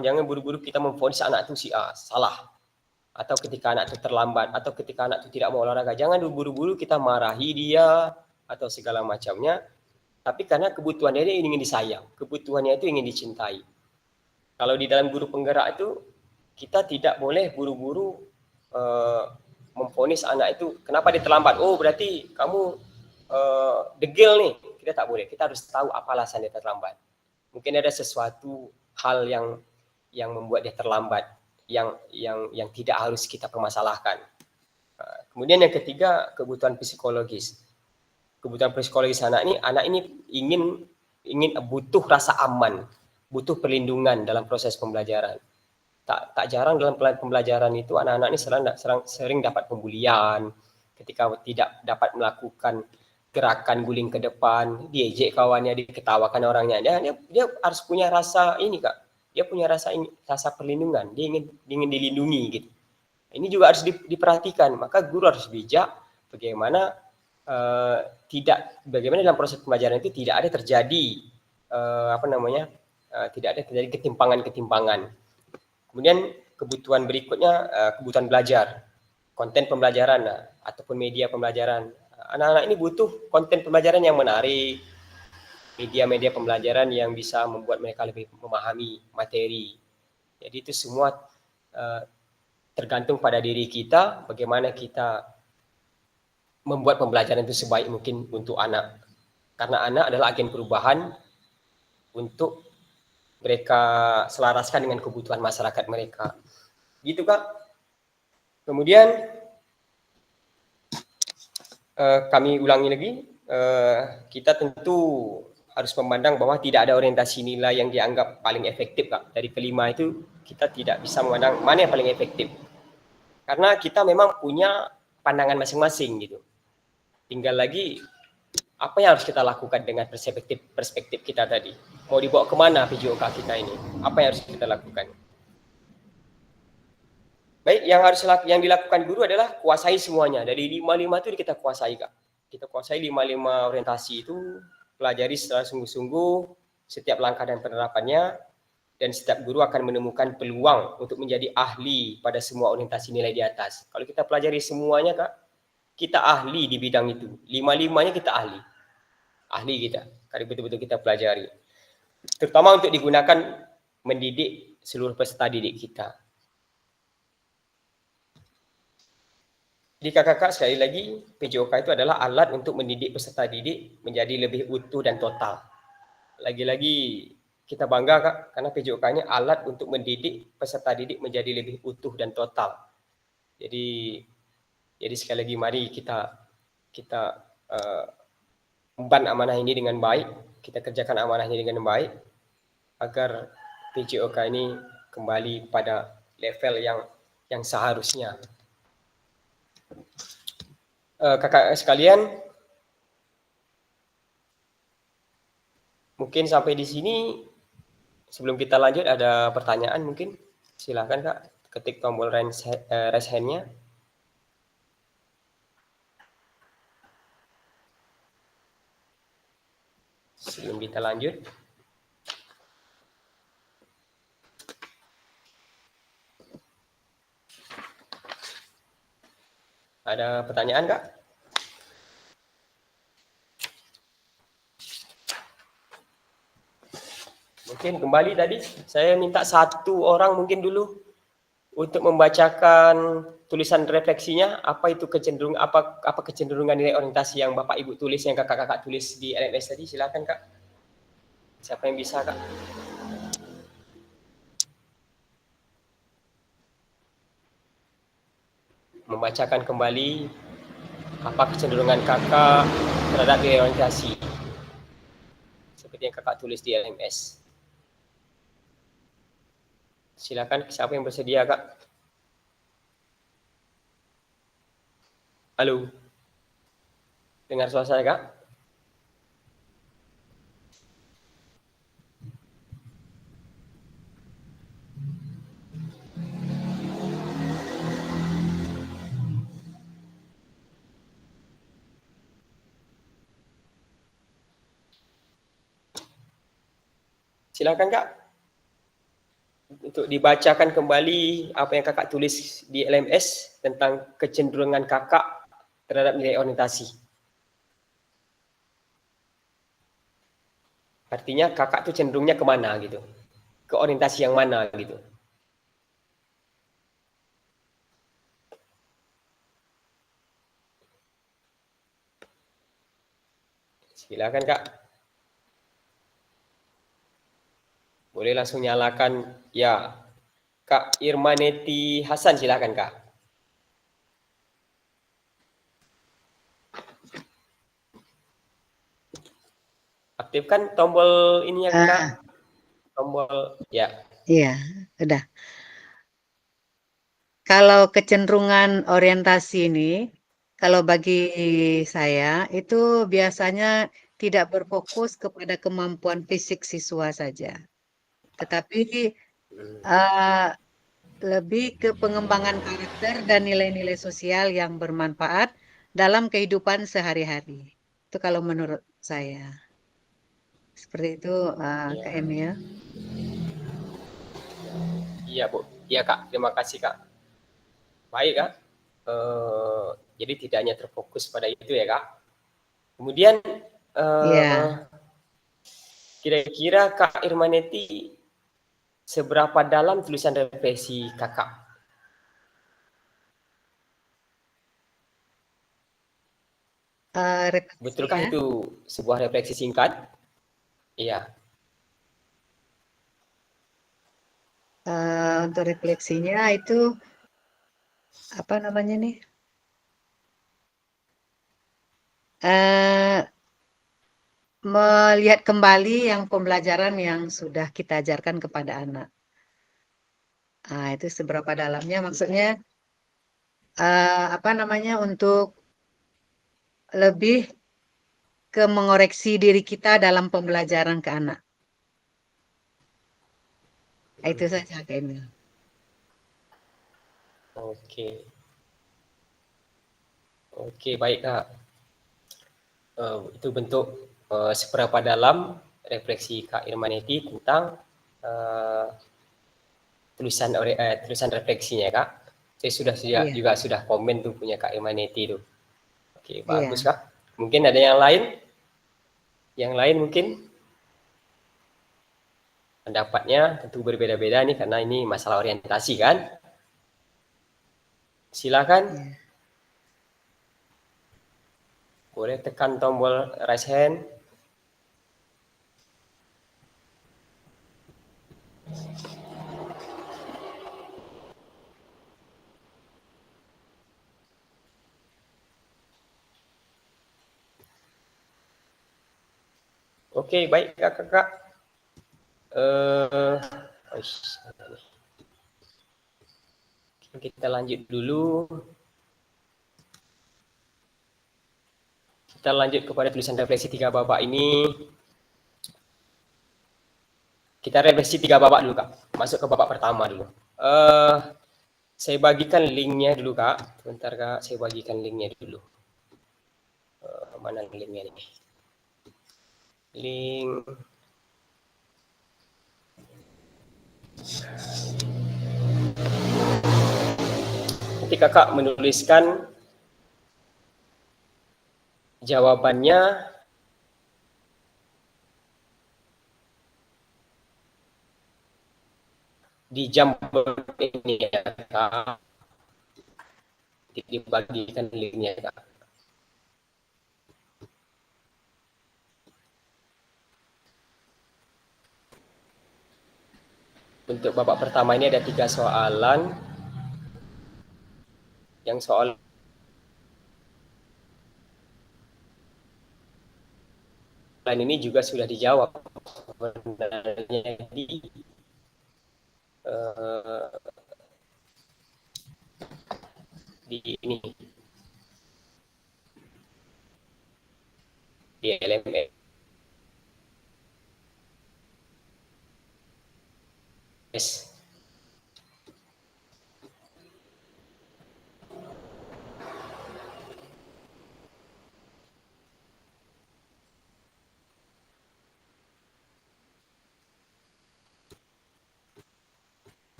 jangan buru-buru kita memvonis anak itu salah, atau ketika anak itu terlambat, atau ketika anak itu tidak mau olahraga, jangan buru-buru kita marahi dia atau segala macamnya. Tapi karena kebutuhannya dia ingin disayang, kebutuhannya itu ingin dicintai. Kalau di dalam guru penggerak itu kita tidak boleh buru-buru memvonis anak itu kenapa dia terlambat. Oh berarti kamu degil nih. Kita tak boleh. Kita harus tahu apa alasan dia terlambat. Mungkin ada sesuatu hal yang membuat dia terlambat, yang tidak harus kita permasalahkan. Kemudian yang ketiga, kebutuhan psikologis. Kebutuhan psikologis anak ini ingin butuh rasa aman, butuh perlindungan dalam proses pembelajaran. Tak jarang dalam pembelajaran itu anak-anak ini sering dapat pembulian, ketika tidak dapat melakukan gerakan guling ke depan, diejek kawannya, diketawakan orangnya. Dia harus punya rasa ini, Kak. Dia punya rasa perlindungan. Dia ingin dilindungi gitu. Ini juga harus diperhatikan. Maka guru harus bijak bagaimana dalam proses pembelajaran itu tidak ada terjadi tidak ada terjadi ketimpangan. Kemudian kebutuhan berikutnya, kebutuhan belajar, konten pembelajaran ataupun media pembelajaran. Anak-anak ini butuh konten pembelajaran yang menarik, media-media pembelajaran yang bisa membuat mereka lebih memahami materi. Jadi itu semua tergantung pada diri kita, bagaimana kita membuat pembelajaran itu sebaik mungkin untuk anak. Karena anak adalah agen perubahan untuk mereka selaraskan dengan kebutuhan masyarakat mereka. Gitu, Kak. Kemudian kami ulangi lagi, kita tentu harus memandang bahwa tidak ada orientasi nilai yang dianggap paling efektif, Kak. Dari kelima itu kita tidak bisa memandang mana yang paling efektif. Karena kita memang punya pandangan masing-masing gitu. Tinggal lagi apa yang harus kita lakukan dengan perspektif kita tadi. Mau dibawa kemana PJOK kita ini? Apa yang harus kita lakukan? Baik, yang dilakukan guru adalah kuasai semuanya. Dari 5 itu kita kuasai, Kak. Kita kuasai 5 orientasi itu, pelajari secara sungguh-sungguh setiap langkah dan penerapannya. dan setiap guru akan menemukan peluang untuk menjadi ahli pada semua orientasi nilai di atas. Kalau kita pelajari semuanya, Kak, kita ahli di bidang itu. Lima-limanya kita ahli. Ahli kita. Kalau betul-betul kita pelajari. Terutama untuk digunakan mendidik seluruh peserta didik kita. Jadi kakak-kakak, sekali lagi, PJOK itu adalah alat untuk mendidik peserta didik menjadi lebih utuh dan total. Lagi-lagi kita bangga, Kak, karena PJOK ini alat untuk mendidik peserta didik menjadi lebih utuh dan total. Jadi sekali lagi mari kita emban amanah ini dengan baik, kita kerjakan amanah ini dengan baik agar PJOK ini kembali pada level yang seharusnya. Kakak sekalian, mungkin sampai di sini. Sebelum kita lanjut, ada pertanyaan mungkin? Silakan, Kak, ketik tombol raise hand-nya. Sebelum kita lanjut. Ada pertanyaan, Kak? Mungkin kembali tadi, saya minta satu orang mungkin dulu untuk membacakan tulisan refleksinya, apa itu kecenderungan, apa kecenderungan nilai orientasi yang Bapak Ibu tulis, yang kakak-kakak tulis di LMS tadi. Silakan, Kak. Siapa yang bisa, Kak? Membacakan kembali apa kecenderungan kakak terhadap nilai orientasi seperti yang kakak tulis di LMS. Silakan, siapa yang bersedia, Kak? Halo? Dengar suara saya, Kak? Silakan, Kak, untuk dibacakan kembali apa yang kakak tulis di LMS tentang kecenderungan kakak terhadap nilai orientasi. Artinya kakak tuh cenderungnya kemana gitu, ke orientasi yang mana gitu. Silakan, Kak. Boleh langsung nyalakan, ya. Kak Irmaneti Hasan, silakan, Kak. Aktifkan tombol ini ya, Kak. Tombol, ya. Iya, udah. Kalau kecenderungan orientasi ini, kalau bagi saya itu biasanya tidak berfokus kepada kemampuan fisik siswa saja, tetapi lebih ke pengembangan karakter dan nilai-nilai sosial yang bermanfaat dalam kehidupan sehari-hari. Itu kalau menurut saya. Seperti itu, Kak Emil. Iya, Bu. Iya, Kak. Terima kasih, Kak. Baik, Kak. Jadi tidak hanya terfokus pada itu ya, Kak. Kemudian kira-kira Kak Irmaneti seberapa dalam tulisan refleksi kakak? Betulkah itu sebuah refleksi singkat? Iya. Untuk refleksinya itu apa namanya nih? Melihat kembali yang pembelajaran yang sudah kita ajarkan kepada anak. Nah, itu seberapa dalamnya maksudnya apa namanya untuk lebih ke mengoreksi diri kita dalam pembelajaran ke anak. Itu saja, Kak Emil. Oke, baik, Kak. Itu bentuk seberapa dalam refleksi Kak Irmaneti tentang tulisan refleksinya Kak. Saya Iya. juga sudah komen tuh punya Kak Imaneti itu. Oke, bagus Iya. Kak. Mungkin ada yang lain? Yang lain mungkin pendapatnya tentu berbeda-beda nih karena ini masalah orientasi kan. Silakan. Iya. Boleh tekan tombol raise hand. Oke, baik Kakak. Kita lanjut dulu. Kita lanjut kepada tulisan refleksi 3 babak ini. Kita refleksi 3 babak dulu Kak. Masuk ke babak pertama dulu. Saya bagikan linknya dulu Kak. Bentar Kak, saya bagikan linknya dulu. Mana linknya nih? Link. Nanti Kakak menuliskan jawabannya di Jamboard ini ya Kak. Dibagikan linknya Kak. Untuk babak pertama ini ada 3 soalan. Yang soal lain ini juga sudah dijawab sebenarnya di ini di LMS.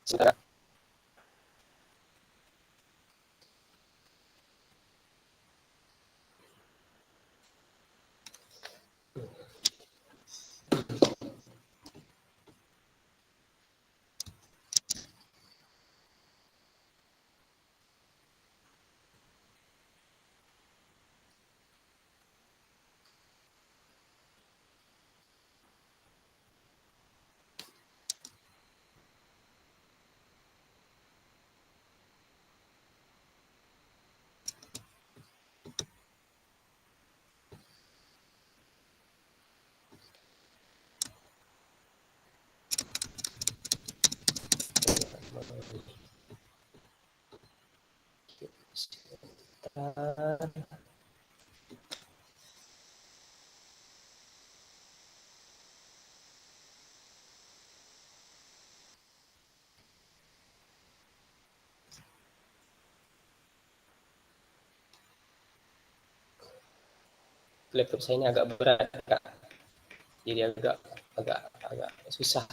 Sebentar. Laptop saya ini agak berat Kak. Jadi agak susah.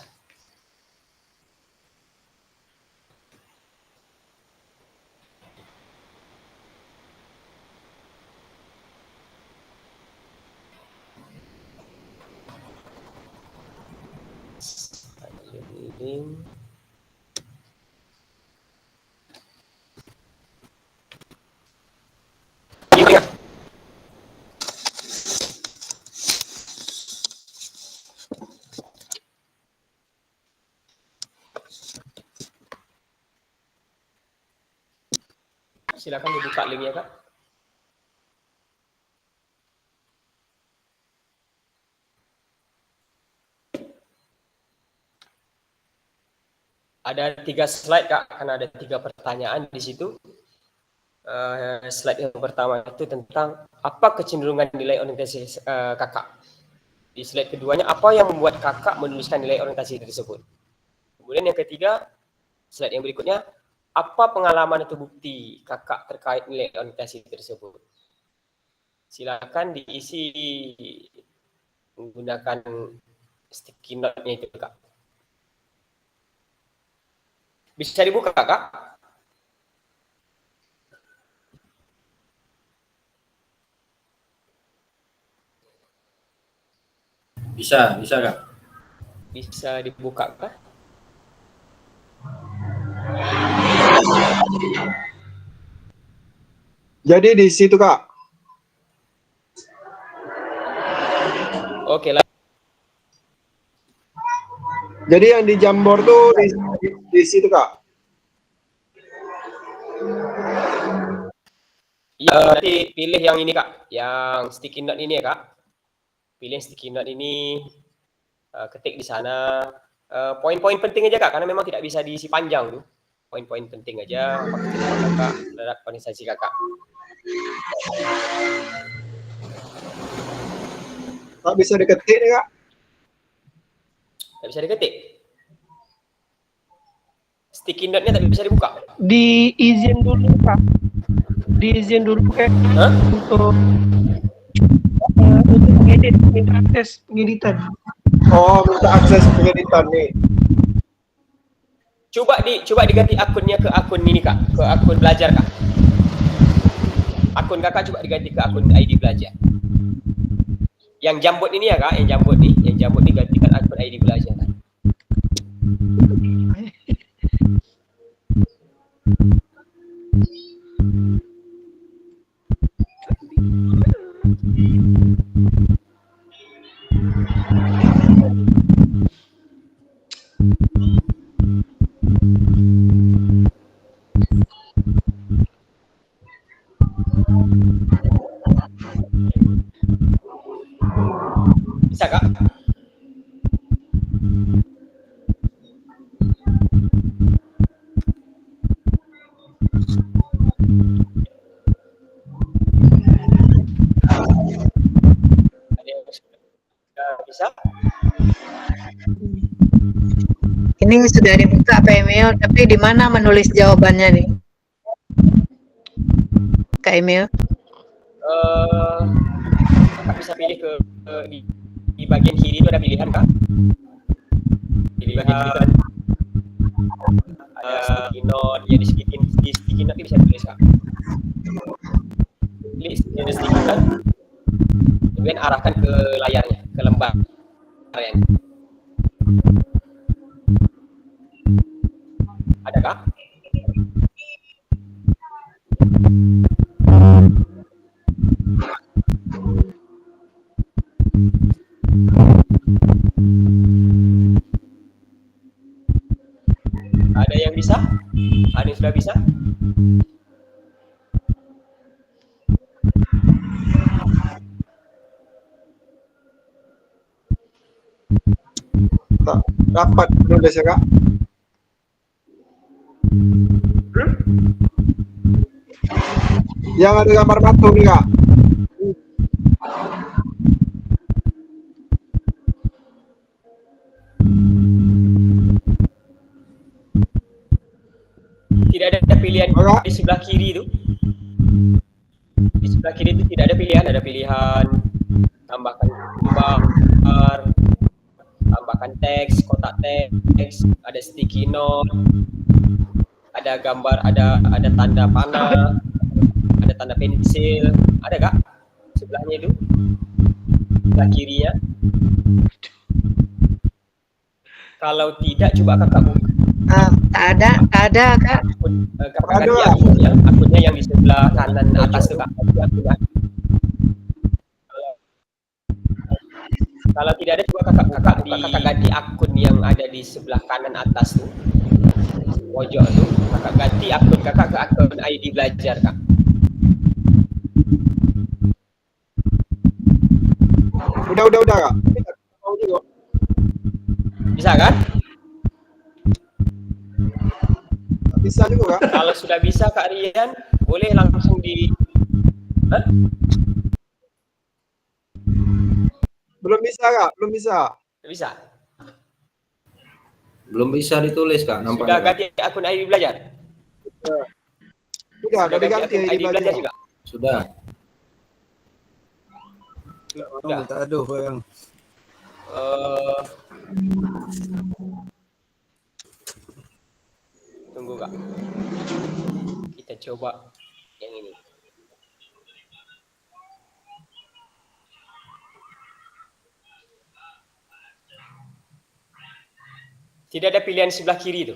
Link. Silakan dibuka linknya Kak. Ada 3 slide Kak, karena ada 3 pertanyaan di situ. Slide yang pertama itu tentang apa kecenderungan nilai orientasi Kakak Di slide keduanya, apa yang membuat kakak menuliskan nilai orientasi tersebut? Kemudian yang ketiga, slide yang berikutnya, apa pengalaman atau bukti kakak terkait nilai orientasi tersebut? Silakan diisi menggunakan sticky note-nya itu, Kak. Bisa dibuka, Kak? Bisa Kak. Bisa dibuka, Kak? Jadi di situ Kak. Oke lah. Jadi yang di Jamboard tuh di situ Kak. Ya, nanti pilih yang ini, Kak. Yang sticky note ini ya, Kak. Pilih sticky note ini, ketik di sana. Poin-poin penting aja, Kak, karena memang tidak bisa diisi panjang tuh. Poin-poin penting aja, Kakak terhadap organisasi Kakak. Kak bisa diketik nih Kak. Tidak bisa diketik. Sticky note-nya tak bisa dibuka. Diizin dulu Pak. Diizin dulu kayak Hah? untuk mengedit, minta akses pengeditan. Oh, minta akses pengeditan nih. Coba diganti akunnya ke akun ini, Kak, ke akun belajar, Kak. Akun Kakak coba diganti ke akun ID belajar. Yang Jamboard ini ya, Kak, yang Jamboard nih gantikan akun ID belajar, Kak. Bisa, Kak? Ada yang sudah bisa? Ini sudah dibuka Pak Emil, tapi di mana menulis jawabannya nih? Kak Emil? Kakak bisa pilih di bagian kiri itu ada pilihan, Kak. Di bagian kiri itu ada sticky note, ya di sticky note bisa tulis, Kak. Pilih sticky note, kemudian arahkan ke layarnya, ke lembar yang ada, Kak? Ada yang bisa? Ada yang sudah bisa? Tak dapat menulis ya Kak. Yang ada gambar batu nih Kak. Tidak ada pilihan di sebelah kiri itu. Di sebelah kiri itu tidak ada pilihan, ada pilihan tambahkan gambar, tambahkan teks, kotak teks, ada sticky note, ada gambar, ada tanda panah, ada tanda pensil, ada, Kak? Sebelahnya itu, sebelah kirinya. Kalau tidak, coba Kakak buka. Tak ada Kak. Kakak ganti akunnya yang di sebelah kanan atas tuh, Kak. Kalau tidak ada, coba kakak ganti akun yang ada di sebelah kanan atas tuh, pojok tuh. Kakak ganti akun kakak ke akun ID belajar, Kak. Udah Kak. Bisa kan? Bisa juga Kak. Kalau sudah bisa Kak Rian, boleh langsung di Belum bisa Kak, belum bisa. Tidak bisa. Belum bisa ditulis Kak, Sudah nampaknya. Kak. ganti akun ID belajar? Sudah Sudah ganti ganti akun ID ID belajar belajar. juga? Sudah. Sudah. Aduh, yang Eh, tunggu Kak. Kita coba yang ini. Tidak ada pilihan sebelah kiri itu.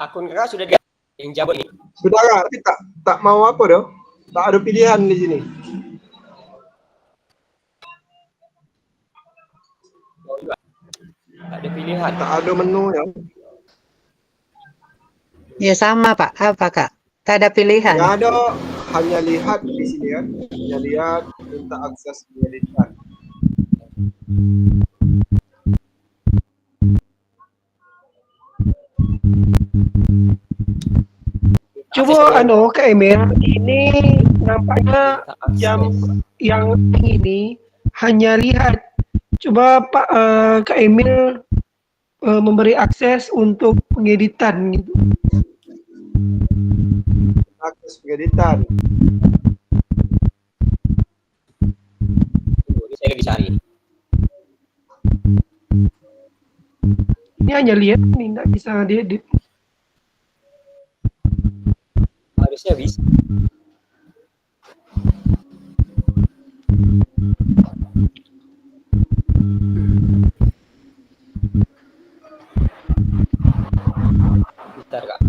Akun kakak sudah diganti yang Jabot ini. Sudah Kak, tapi tak mau apa dong? Tak ada pilihan di sini. Tak ada pilihan. Tak ada menu ya. Ya sama Pak, apa Kak? Tak ada pilihan. Nggak ada, hanya lihat di sini kan. Hanya lihat, minta akses pendidikan. Coba Kak Emil, ini nampaknya yang ini hanya lihat. Coba Pak Kak Emil memberi akses untuk pengeditan gitu. Akses pendidikan. Tunggu, ini saya lagi cari. Ini hanya lihat, ini tidak bisa diedit. Harusnya bisa. Bentar Kak.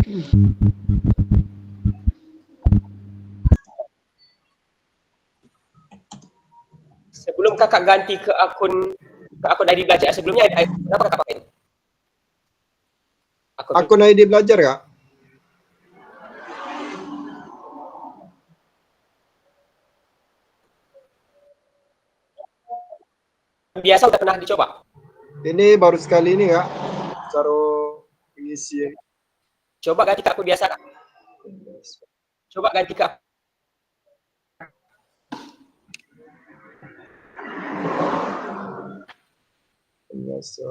Sebelum kakak ganti ke akun ID belajar, sebelumnya apa kakak pakai? Akun ID belajar Kak. Biasa udah pernah dicoba? Ini baru sekali ini Kak. Cara pengisian. Coba ganti ke akun biasa Kak. Coba ganti ke Biasa.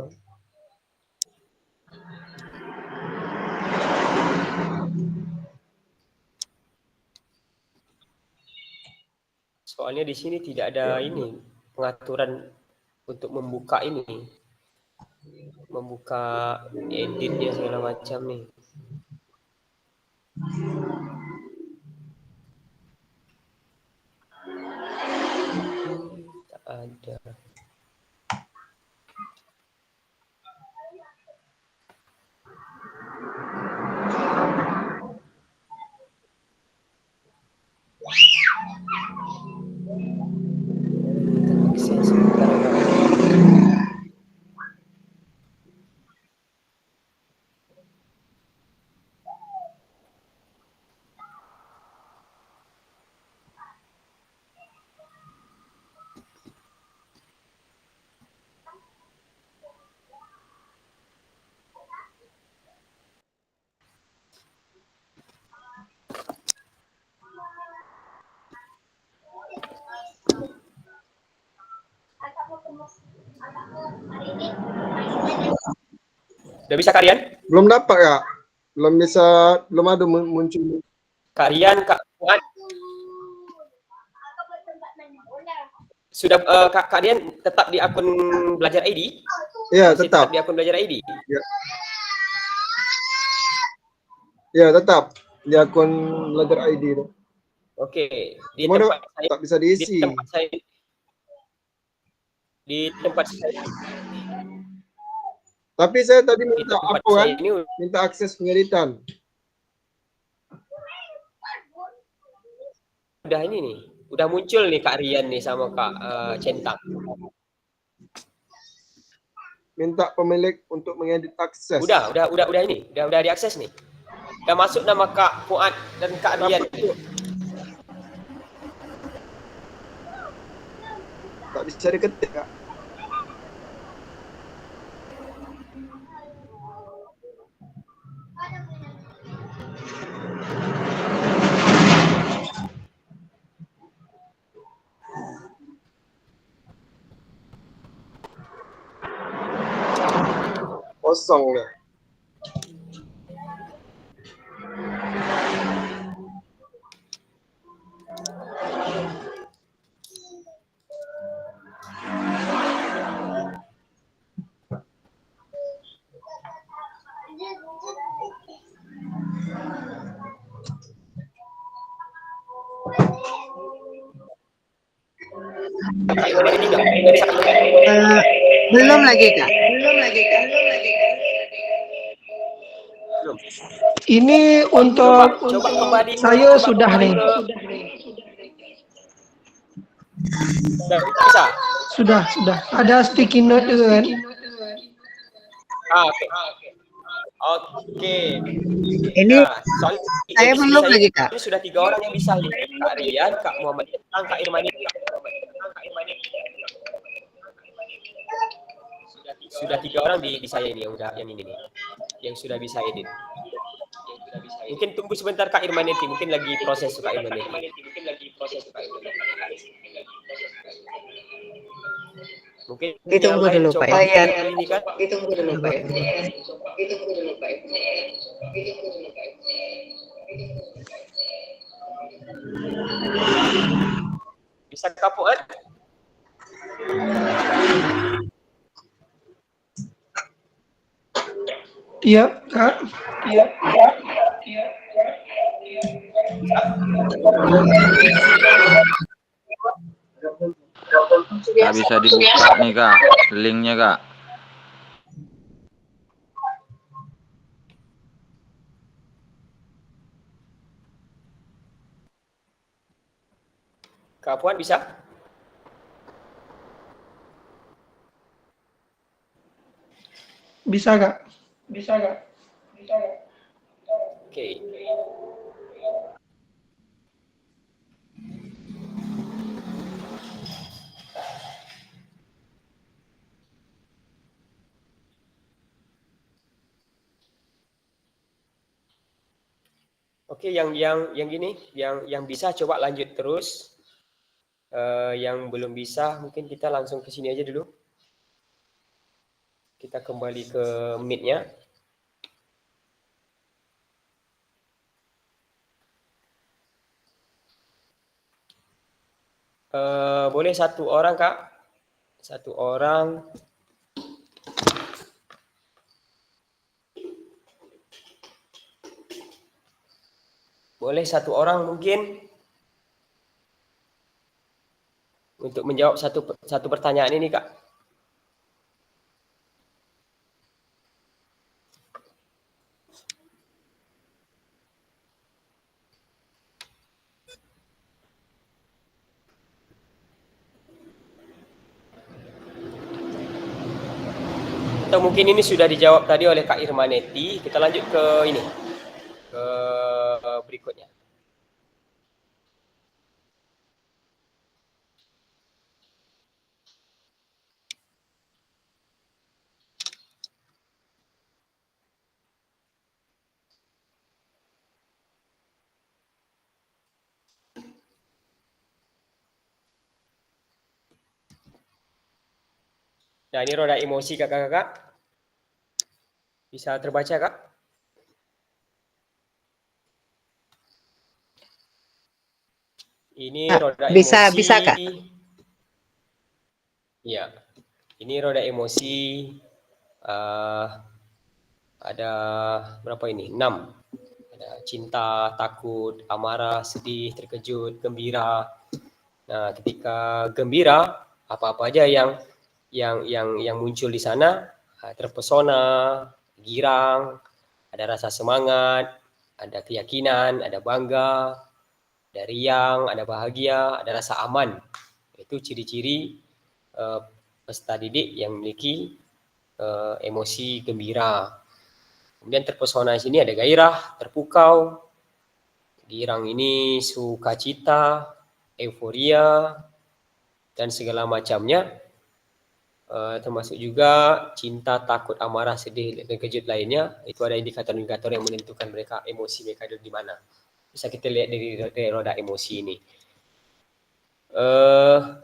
soalnya di sini tidak ada ini pengaturan untuk membuka ini. Membuka editnya segala macam nih. Tak ada. Akses sebentar ya. Udah bisa kalian? Belum dapat Kak. Belum bisa, belum ada muncul. Kalian Kak Fuad sudah kalian tetap di akun belajar ID? Iya, Masih tetap. di akun belajar ID? Ya, tetap di akun belajar ID itu. Oke, Gimana tak bisa di diisi? tempat saya di tempat saya Tapi saya tadi di minta tempat apa kan? saya ini Minta akses pengeditan. udah ini nih, udah muncul nih Kak Rian nih sama Kak Centang. Minta pemilik untuk mengedit akses. Udah ini, udah diakses nih. Udah masuk nama Kak Fuad dan Kak Rian. Tak bisa diketik, Kak. Kosong ya. Belum lagi Kak. Belum. Ini untuk Coba kembali saya sudah nih. Bisa. Sudah. Ada sticky note itu kan? Oke. Ini Nah, soalnya saya belum lagi Kak. ini sudah 3 orang yang bisa nih. Kak Rian, Kak Muhammad Centang, Kak Irmani. Sudah 3 orang di saya ini yang ini nih. Yang sudah bisa edit. Mungkin tunggu sebentar Kak Irmanenti, mungkin lagi proses Kak Irmanenti. Mungkin Ditunggu yang lain dulu, Pak, coba ya. ini kan. Ditunggu dulu Pak. Bisa kapok kan? Iya, Kak. Nggak bisa dibuka nih Kak, linknya Kak. Kak Puan bisa? Bisa, Kak. Oke. Oke, yang gini, yang bisa coba lanjut terus. Yang belum bisa mungkin kita langsung ke sini aja dulu. Kita kembali ke Meet-nya. Boleh 1 orang Kak? 1 orang. Boleh 1 orang mungkin untuk menjawab satu pertanyaan ini Kak. Atau mungkin ini sudah dijawab tadi oleh Kak Irmaneti. Kita lanjut ke ini, ke berikutnya. Nah, ini roda emosi kakak-kakak. Bisa terbaca Kak? Ini roda Bisa emosi. Kak. Iya. Ini roda emosi. Ada berapa ini? 6. Ada cinta, takut, amarah, sedih, terkejut, gembira. Nah, ketika gembira, apa-apa aja yang muncul di sana, terpesona, girang, ada rasa semangat, ada keyakinan, ada bangga, ada riang, ada bahagia, ada rasa aman. Itu ciri-ciri peserta didik yang memiliki emosi gembira. Kemudian terpesona di sini ada gairah, terpukau. Girang ini sukacita, euforia, dan segala macamnya. Termasuk juga cinta, takut, amarah, sedih, dan kejut lainnya. Itu ada indikator-indikator yang menentukan mereka emosi mereka ada di mana. Bisa kita lihat dari roda emosi ini.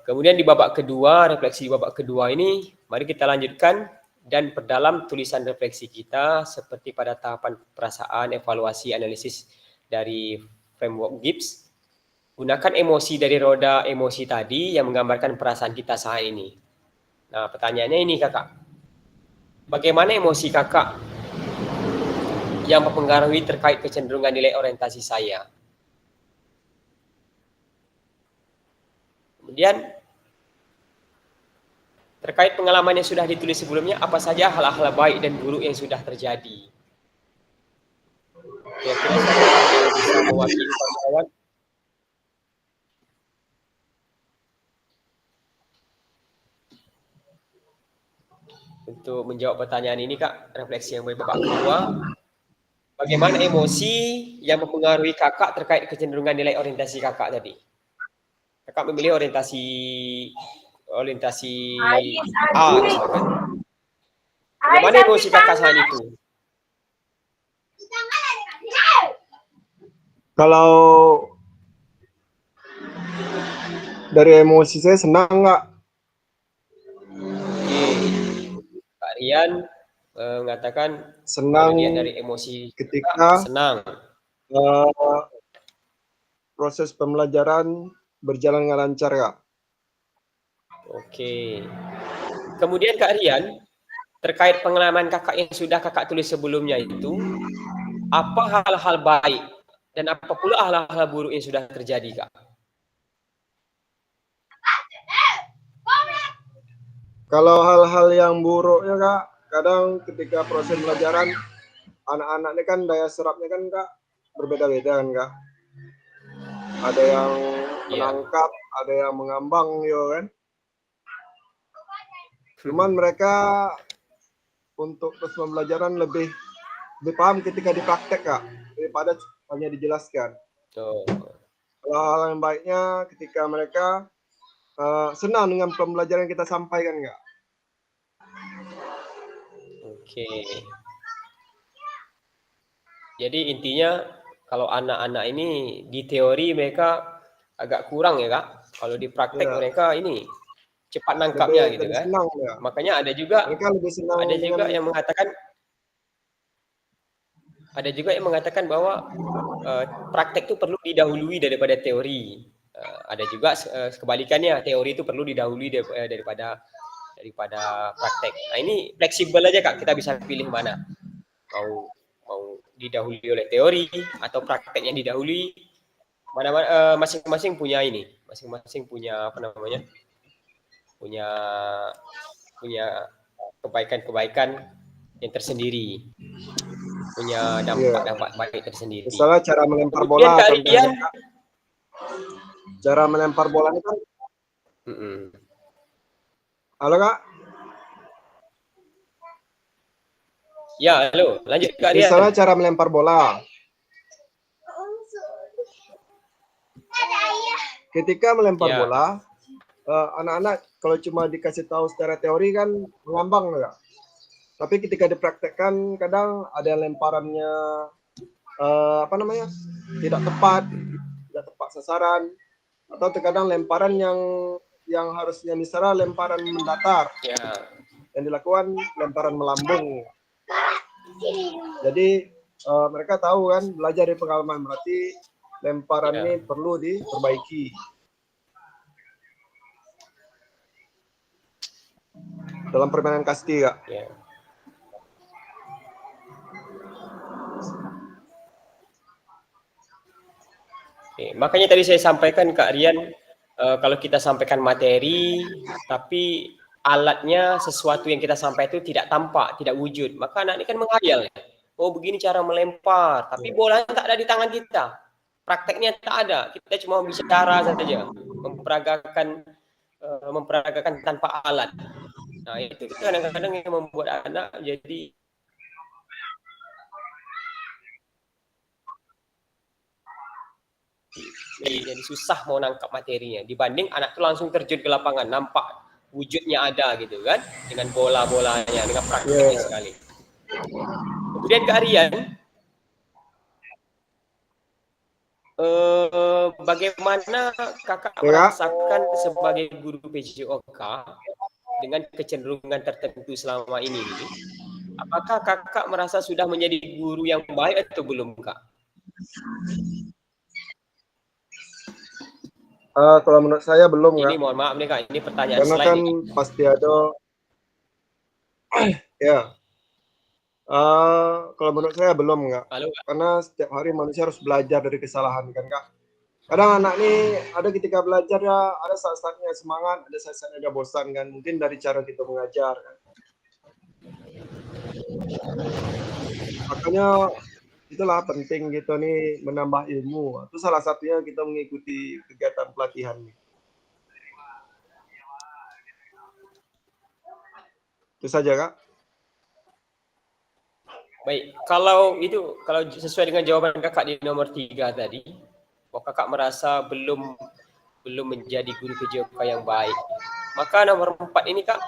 Kemudian di babak kedua, refleksi di babak kedua ini, mari kita lanjutkan dan perdalam tulisan refleksi kita seperti pada tahapan perasaan, evaluasi, analisis dari framework Gibbs. Gunakan emosi dari roda emosi tadi yang menggambarkan perasaan kita saat ini. Nah, pertanyaannya ini kakak. Bagaimana emosi kakak yang mempengaruhi terkait kecenderungan nilai orientasi saya? Kemudian terkait pengalaman yang sudah ditulis sebelumnya, apa saja hal-hal baik dan buruk yang sudah terjadi? Kira-kira siapa yang bisa mewakili kawan-kawan? Untuk menjawab pertanyaan ini kak, refleksi yang babak kedua, bagaimana emosi yang mempengaruhi kakak terkait kecenderungan nilai orientasi kakak tadi? Kakak memilih orientasi A misalkan. Bagaimana emosi kakak saat itu? Kalau dari emosi saya senang nggak? Oke, Kak Rian mengatakan Senang kalau dia dari emosi ketika senang. Proses pembelajaran berjalan dengan lancar ya. Oke. Kemudian Kak Rian, terkait pengalaman kakak yang sudah kakak tulis sebelumnya itu, apa hal-hal baik dan apa pula hal-hal buruk yang sudah terjadi kak? Kalau hal-hal yang buruk ya kak, kadang ketika proses pembelajaran anak-anak ini kan daya serapnya kan kak berbeda-beda kan kak. Ada yang menangkap, ada yang mengambang ya kan. Cuman mereka untuk proses pembelajaran lebih paham ketika dipraktek kak, daripada hanya dijelaskan. Kalau hal yang baiknya ketika mereka senang dengan pembelajaran yang kita sampaikan kak. Oke. Jadi intinya kalau anak-anak ini di teori mereka agak kurang ya kak. Kalau di praktek mereka ini cepat nangkapnya gitu kan. Senang, ya. Makanya ada juga yang mengatakan bahwa praktek itu perlu didahului daripada teori. Ada juga kebalikannya, teori itu perlu didahului daripada praktek. Nah ini fleksibel aja kak, kita bisa pilih mana. Mau didahului oleh teori atau praktek yang didahului. Masing-masing punya ini, masing-masing punya apa namanya? punya kebaikan-kebaikan yang tersendiri, punya dampak-dampak baik tersendiri. Misalnya cara melempar bola, cara melempar bola itu kan. Halo kak. Ya, halo, lanjut Kak Rian. Misalnya cara melempar bola. Ketika melempar bola, anak-anak kalau cuma dikasih tahu secara teori kan mengambang enggak. Tapi ketika dipraktekkan kadang ada lemparannya tidak tepat sasaran, atau terkadang lemparan yang harusnya misalnya lemparan mendatar, yang dilakukan lemparan melambung. Jadi mereka tahu kan, belajar dari pengalaman, berarti lemparan ini perlu diperbaiki. Dalam permainan kasti kak. Oke, makanya tadi saya sampaikan Kak Rian, kalau kita sampaikan materi, tapi alatnya sesuatu yang kita sampaikan itu tidak tampak, tidak wujud, maka anak ini kan menghayal ya. Oh begini cara melempar, tapi bolanya tak ada di tangan kita. Prakteknya tak ada, kita cuma bicara saja, memperagakan tanpa alat. Nah itu kadang-kadang yang membuat anak jadi susah mau nangkap materinya dibanding anak itu langsung terjun ke lapangan, nampak wujudnya ada gitu kan, dengan bola-bolanya, dengan prakteknya sekali. Kemudian Kak Rian, bagaimana kakak merasakan sebagai guru PJOK dengan kecenderungan tertentu selama ini? Apakah kakak merasa sudah menjadi guru yang baik atau belum Kak? Kalau menurut saya belum ini Kak. Mohon maaf nih Kak, ini pertanyaan karena kan ini. Pasti ada ya. Kalau menurut saya belum Kak. Halo, Kak. Karena setiap hari manusia harus belajar dari kesalahan kan Kak. Kadang anak ini ada ketika belajar ya, ada saat-saatnya semangat, ada saat-saatnya dia bosan kan. Mungkin dari cara kita mengajar kan. Makanya itulah penting gitu nih menambah ilmu. Itu salah satunya kita mengikuti kegiatan pelatihan nih. Itu saja Kak. Baik, kalau sesuai dengan jawaban kakak di nomor 3 tadi, kakak merasa belum menjadi guru PJOK yang baik. Maka nomor 4 ini Kak,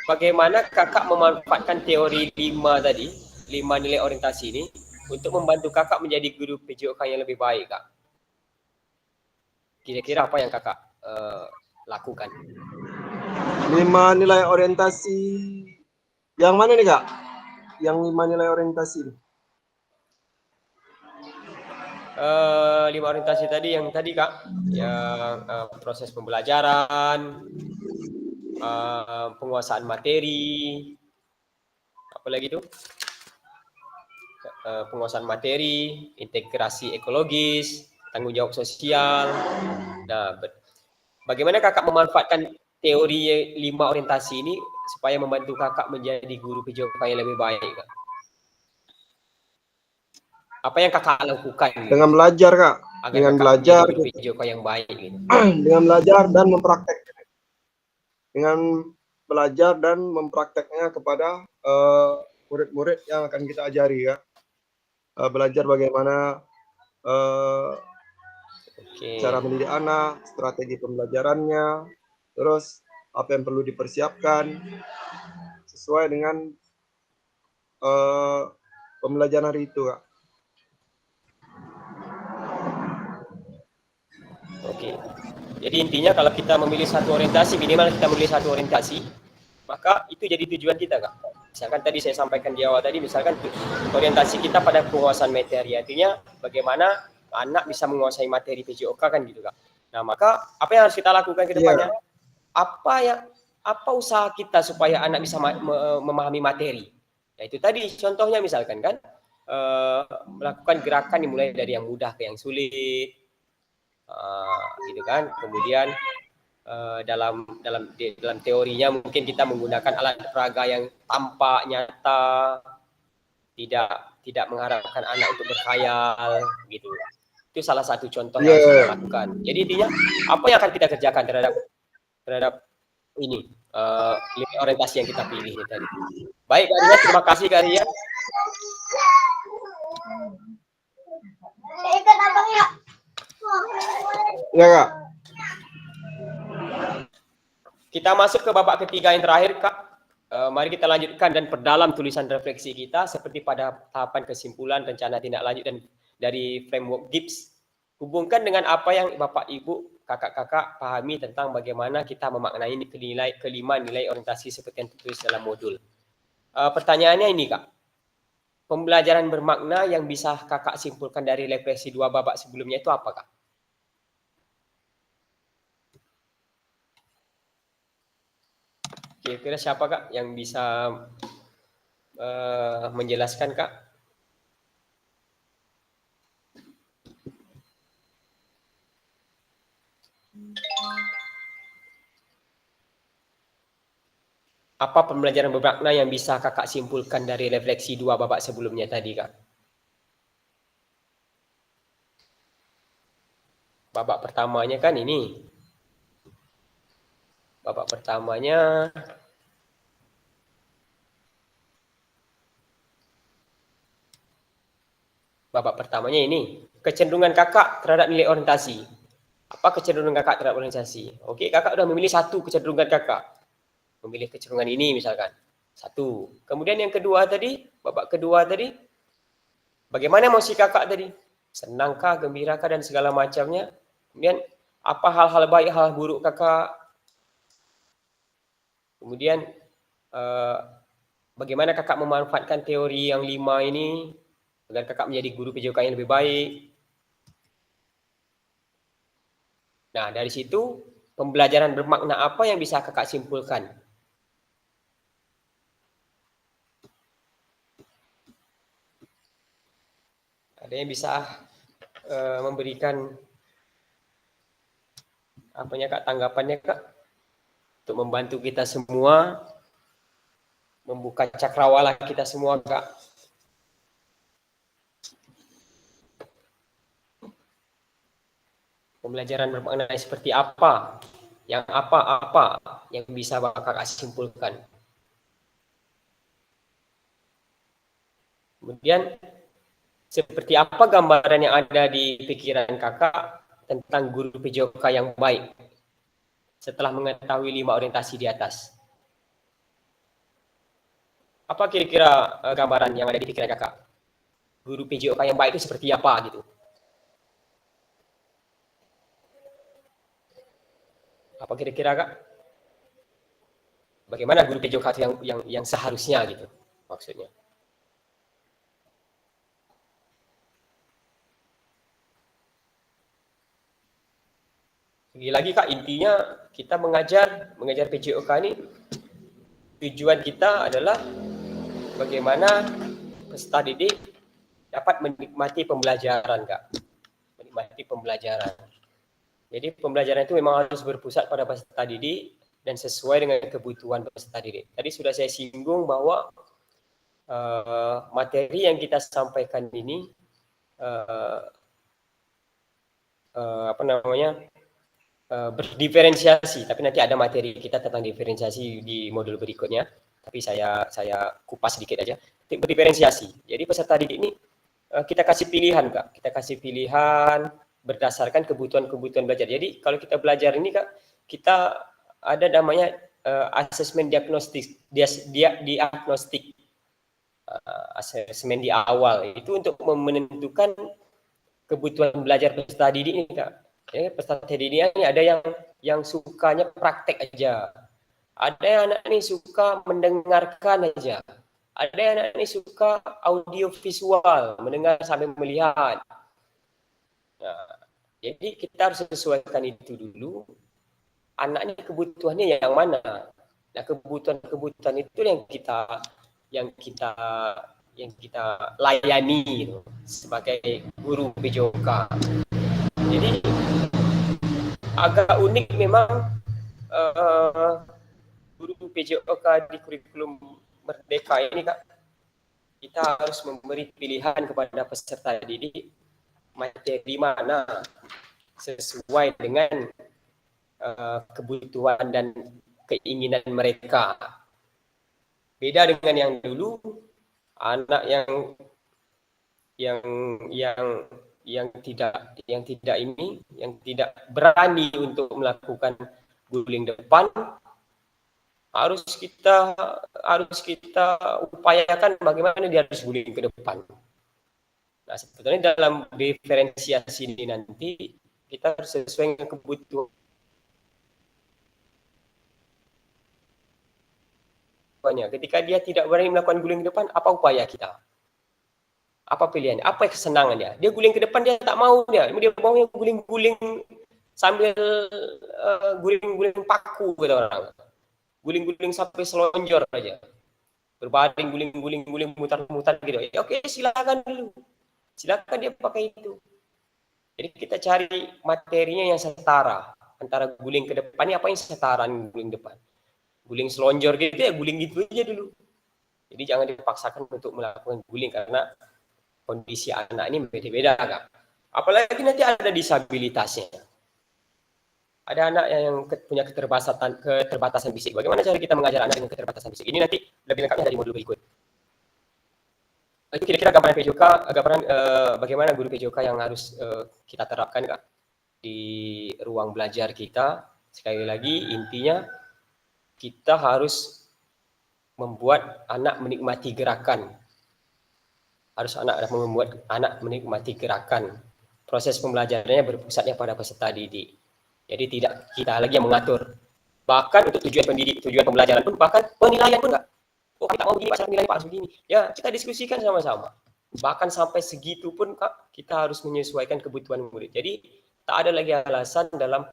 bagaimana kakak memanfaatkan teori 5 tadi, 5 nilai orientasi ini untuk membantu kakak menjadi guru PJOK yang lebih baik Kak? Kira-kira apa yang kakak lakukan? 5 nilai orientasi yang mana nih Kak? Yang 5 nilai orientasi? 5 orientasi tadi yang tadi Kak, yang proses pembelajaran, penguasaan materi, apalagi itu? Penguasaan materi, integrasi ekologis, tanggung jawab sosial. Nah, bagaimana kakak memanfaatkan teori 5 orientasi ini supaya membantu kakak menjadi guru PJOK yang lebih baik Kak? Apa yang kakak lakukan? Dengan belajar Kak. Dengan belajar guru PJOK yang baik gitu. Dengan belajar dan mempraktekkan. Dengan belajar dan memprakteknya kepada murid-murid yang akan kita ajari ya. Belajar bagaimana cara mendidik anak, strategi pembelajarannya, terus apa yang perlu dipersiapkan sesuai dengan pembelajaran hari itu Kak. Oke. Jadi intinya kalau kita memilih satu orientasi, minimal kita memilih satu orientasi, maka itu jadi tujuan kita Kak. Misalkan tadi saya sampaikan di awal tadi, misalkan orientasi kita pada penguasaan materi, artinya bagaimana anak bisa menguasai materi PJOK kan gitu Kak. Nah maka apa yang harus kita lakukan ke depannya? Apa usaha kita supaya anak bisa memahami materi? Ya itu tadi contohnya misalkan kan, melakukan gerakan dimulai dari yang mudah ke yang sulit, gitu kan. Kemudian dalam teorinya mungkin kita menggunakan alat peraga yang tampak nyata, tidak mengharapkan anak untuk berkhayal gitu. Itu salah satu contoh yang harus kita lakukan. Jadi intinya apa yang akan kita kerjakan terhadap ini orientasi yang kita pilih tadi. Baik Kak Rian, terima kasih Kak Rian. Ya Kak. Kita masuk ke babak ketiga yang terakhir Kak. Mari kita lanjutkan dan perdalam tulisan refleksi kita seperti pada tahapan kesimpulan, rencana tindak lanjut dan dari framework GIPS. Hubungkan dengan apa yang Bapak Ibu, kakak-kakak pahami tentang bagaimana kita memaknai kelima nilai orientasi seperti yang tertulis dalam modul. Pertanyaannya ini Kak. Pembelajaran bermakna yang bisa kakak simpulkan dari refleksi 2 babak sebelumnya itu apa Kak? Kira-kira siapa Kak yang bisa menjelaskan Kak? Apa pembelajaran bermakna yang bisa kakak simpulkan dari refleksi 2 babak sebelumnya tadi, Kak? Babak pertamanya kan ini. Babak pertamanya ini, kecenderungan kakak terhadap nilai orientasi. Apa kecenderungan kakak terhadap orientasi? Oke, kakak udah memilih satu kecenderungan kakak. Memilih kecenderungan ini misalkan. Satu. Kemudian yang kedua tadi, babak kedua tadi, bagaimana emosi kakak tadi? Senangkah, gembirakah, dan segala macamnya? Kemudian, apa hal-hal baik, hal buruk kakak? Kemudian, bagaimana kakak memanfaatkan teori yang 5 ini agar kakak menjadi guru PJOK yang lebih baik? Nah, dari situ pembelajaran bermakna apa yang bisa kakak simpulkan? Ada yang bisa memberikan apanya Kak, tanggapannya Kak, untuk membantu kita semua, membuka cakrawala kita semua Kak. Pembelajaran bermakna seperti apa? Yang apa-apa yang bisa Kakak simpulkan? Kemudian, seperti apa gambaran yang ada di pikiran kakak tentang guru PJOK yang baik setelah mengetahui 5 orientasi di atas? Apa kira-kira gambaran yang ada di pikiran kakak? Guru PJOK yang baik itu seperti apa gitu? Apa kira-kira kak? Bagaimana guru PJOK itu yang seharusnya gitu maksudnya? Lagi-lagi kak, intinya kita mengajar PJOK ini, tujuan kita adalah bagaimana peserta didik dapat menikmati pembelajaran kak, menikmati pembelajaran. Jadi pembelajaran itu memang harus berpusat pada peserta didik dan sesuai dengan kebutuhan peserta didik. Tadi sudah saya singgung bahwa materi yang kita sampaikan ini berdiferensiasi, tapi nanti ada materi kita tentang diferensiasi di modul berikutnya. Tapi saya kupas sedikit aja. Berdiferensiasi. Jadi peserta didik ini kita kasih pilihan kak, kita kasih pilihan berdasarkan kebutuhan belajar. Jadi kalau kita belajar ini kak, kita ada namanya asesmen diagnostik, diagnostik, asesmen di awal itu untuk menentukan kebutuhan belajar peserta didik ini kak. Ya, peserta didik ini ada yang sukanya praktek aja, ada yang anak ini suka mendengarkan aja, ada yang anak ini suka audio visual, mendengar sambil melihat. Nah, jadi kita harus sesuaikan itu dulu. Anak ini kebutuhannya yang mana? Nah, kebutuhan itu yang kita layani gitu, sebagai guru PJOK. Jadi agak unik memang guru PJOK di kurikulum Merdeka ini kak, kita harus memberi pilihan kepada peserta didik materi mana sesuai dengan kebutuhan dan keinginan mereka. Beda dengan yang dulu, anak yang tidak berani untuk melakukan guling depan, harus kita upayakan bagaimana dia harus guling ke depan. Nah, sebetulnya dalam diferensiasi ini nanti kita harus sesuai dengan kebutuhan. Ketika dia tidak berani melakukan guling ke depan, apa upaya kita? Apa pilihannya? Apa kesenangan dia? Dia guling ke depan, dia tak mau dia maunya guling-guling sambil guling-guling paku kata orang. Guling-guling sampai selonjor aja. Berbaring guling-guling mutar-mutar gitu. Ya, oke, silakan dulu. Silakan dia pakai itu. Jadi kita cari materinya yang setara antara guling ke depannya, apa yang setara dengan guling depan. guling selonjor gitu ya, guling gitu aja dulu. Jadi jangan dipaksakan untuk melakukan guling karena kondisi anak ini beda-beda, Kak. Apalagi nanti ada disabilitasnya. Ada anak yang punya keterbatasan fisik. Bagaimana cara kita mengajar anak dengan keterbatasan fisik? Ini nanti lebih lengkapnya dari modul berikut. Itu kira-kira gambaran PJOK, bagaimana guru PJOK yang harus kita terapkan, Kak, di ruang belajar kita. Sekali lagi, intinya kita harus membuat anak menikmati gerakan. Membuat anak menikmati gerakan. Proses pembelajarannya berpusatnya pada peserta didik. Jadi tidak kita lagi yang mengatur. Bahkan untuk tujuan pembelajaran pun, bahkan penilaian pun enggak. Oh, kita mau begini, cara nilai Pak harus begini. Ya, kita diskusikan sama-sama. Bahkan sampai segitu pun, Kak, kita harus menyesuaikan kebutuhan murid. Jadi tak ada lagi alasan dalam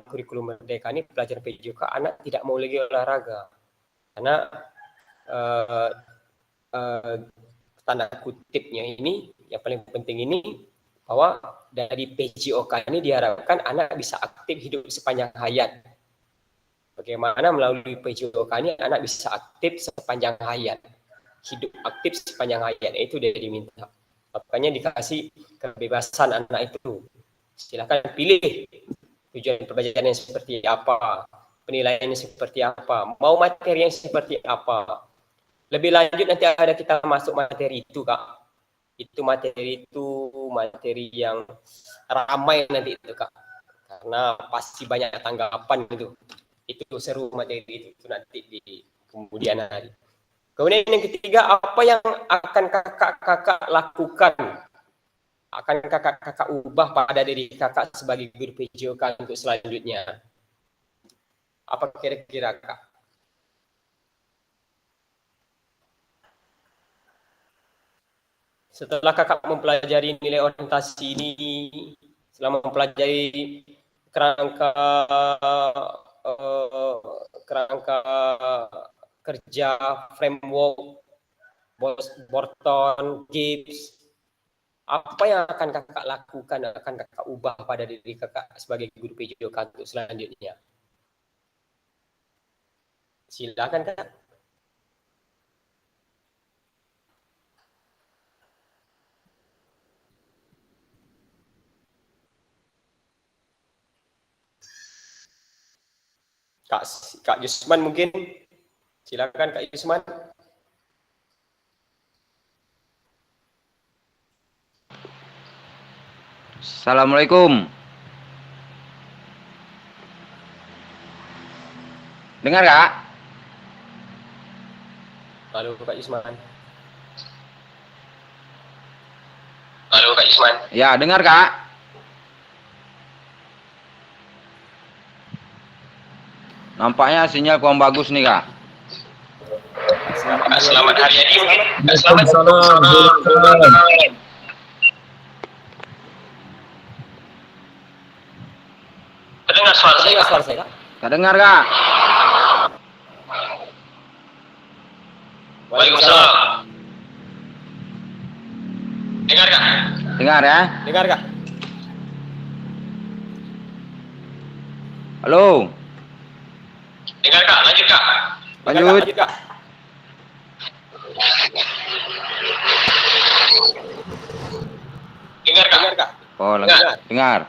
kurikulum Merdeka ini pelajaran PJOK anak tidak mau lagi olahraga. Karena tanda kutipnya ini, yang paling penting ini, bahwa dari PJOK ini diharapkan anak bisa aktif hidup sepanjang hayat. Bagaimana melalui PJOK ini anak bisa aktif sepanjang hayat. Hidup aktif sepanjang hayat, itu dia diminta. Makanya dikasih kebebasan anak itu. Silakan pilih tujuan pembelajarannya seperti apa, penilaiannya seperti apa, mau materi yang seperti apa. Lebih lanjut nanti ada kita masuk materi itu, Kak. Itu materi yang ramai nanti itu, Kak. Karena pasti banyak tanggapan itu. Itu seru materi itu nanti di kemudian hari. Kemudian yang ketiga, apa yang akan kakak lakukan? Akan kakak ubah pada diri kakak sebagai guru PJOK untuk selanjutnya? Apa kira-kira, Kak? Setelah kakak mempelajari nilai orientasi ini, selama mempelajari kerangka kerja, framework, Borton, Gibbs, apa yang akan kakak lakukan, akan kakak ubah pada diri kakak sebagai guru PJOK untuk selanjutnya? Silakan, Kak. Kak Yusman mungkin. Silakan Kak Yusman. Assalamualaikum. Dengar, Kak? Halo Kak Yusman. Halo Kak Yusman. Ya, dengar, Kak? Nampaknya sinyal kurang bagus nih, Kak. Selamat hari ini. Selamat. Terdengar suara saya, Kak? Tak dengar, Kak? Waalaikumsalam. Dengar, Kak? Dengar ya? Dengar, Kak? Halo? Dengar, Kak? Lanjut, Kak? Lanjut. Lanjut, Kak? Dengar, Kak? Dengar, Kak? Oh, dengar.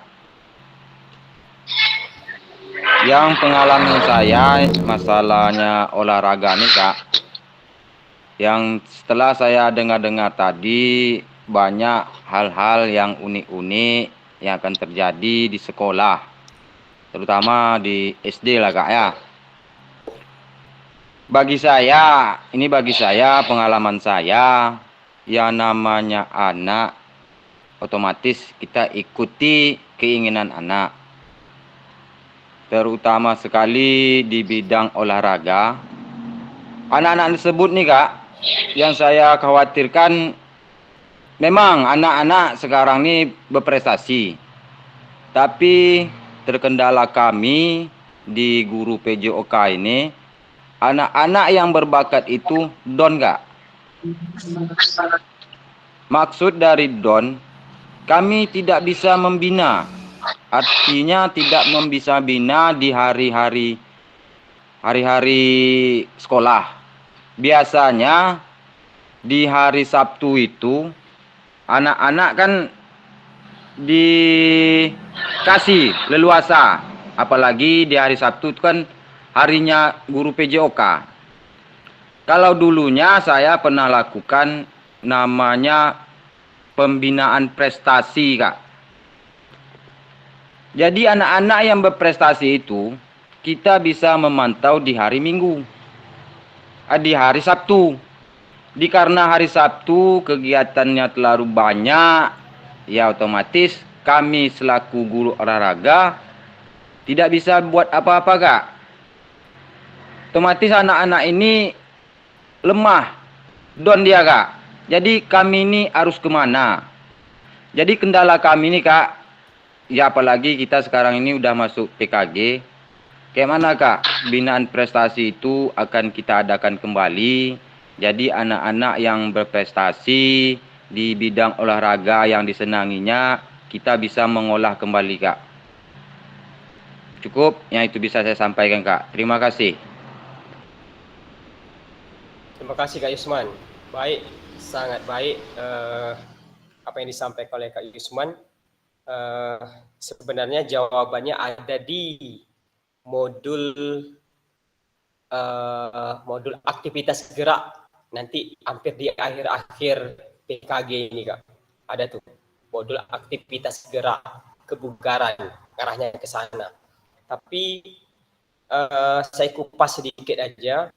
Yang pengalaman saya masalahnya olahraga nih, Kak. Yang setelah saya dengar-dengar tadi, banyak hal-hal yang unik-unik yang akan terjadi di sekolah. Terutama di SD lah, Kak, ya. Bagi saya, pengalaman saya, yang namanya anak, otomatis kita ikuti keinginan anak. Terutama sekali di bidang olahraga. Anak-anak tersebut nih, Kak, yang saya khawatirkan, memang anak-anak sekarang ini berprestasi. Tapi terkendala kami di guru PJOK ini, anak-anak yang berbakat itu don, Kak. Maksud dari don, kami tidak bisa membina. Artinya tidak bisa bina di hari-hari hari-hari sekolah. Biasanya di hari Sabtu itu anak-anak kan dikasih leluasa. Apalagi di hari Sabtu itu kan harinya guru PJOK. Kalau dulunya saya pernah lakukan namanya pembinaan prestasi, Kak. Jadi anak-anak yang berprestasi itu kita bisa memantau di hari Minggu, di hari Sabtu. Karena hari Sabtu kegiatannya terlalu banyak, ya otomatis kami selaku guru olahraga tidak bisa buat apa-apa, Kak. Otomatis anak-anak ini lemah, down dia, Kak. Jadi kami ini harus kemana? Jadi kendala kami ini, Kak, ya apalagi kita sekarang ini udah masuk PKG. Kayak mana, Kak? Binaan prestasi itu akan kita adakan kembali. Jadi anak-anak yang berprestasi di bidang olahraga yang disenanginya, kita bisa mengolah kembali, Kak. Cukup, yang itu bisa saya sampaikan, Kak. Terima kasih. Terima kasih Kak Yusman. Baik, sangat baik apa yang disampaikan oleh Kak Yusman. Sebenarnya jawabannya ada di modul modul aktivitas gerak nanti hampir di akhir-akhir PKG ini, Kak. Ada tuh modul aktivitas gerak kebugaran, arahnya ke sana. Tapi saya kupas sedikit aja.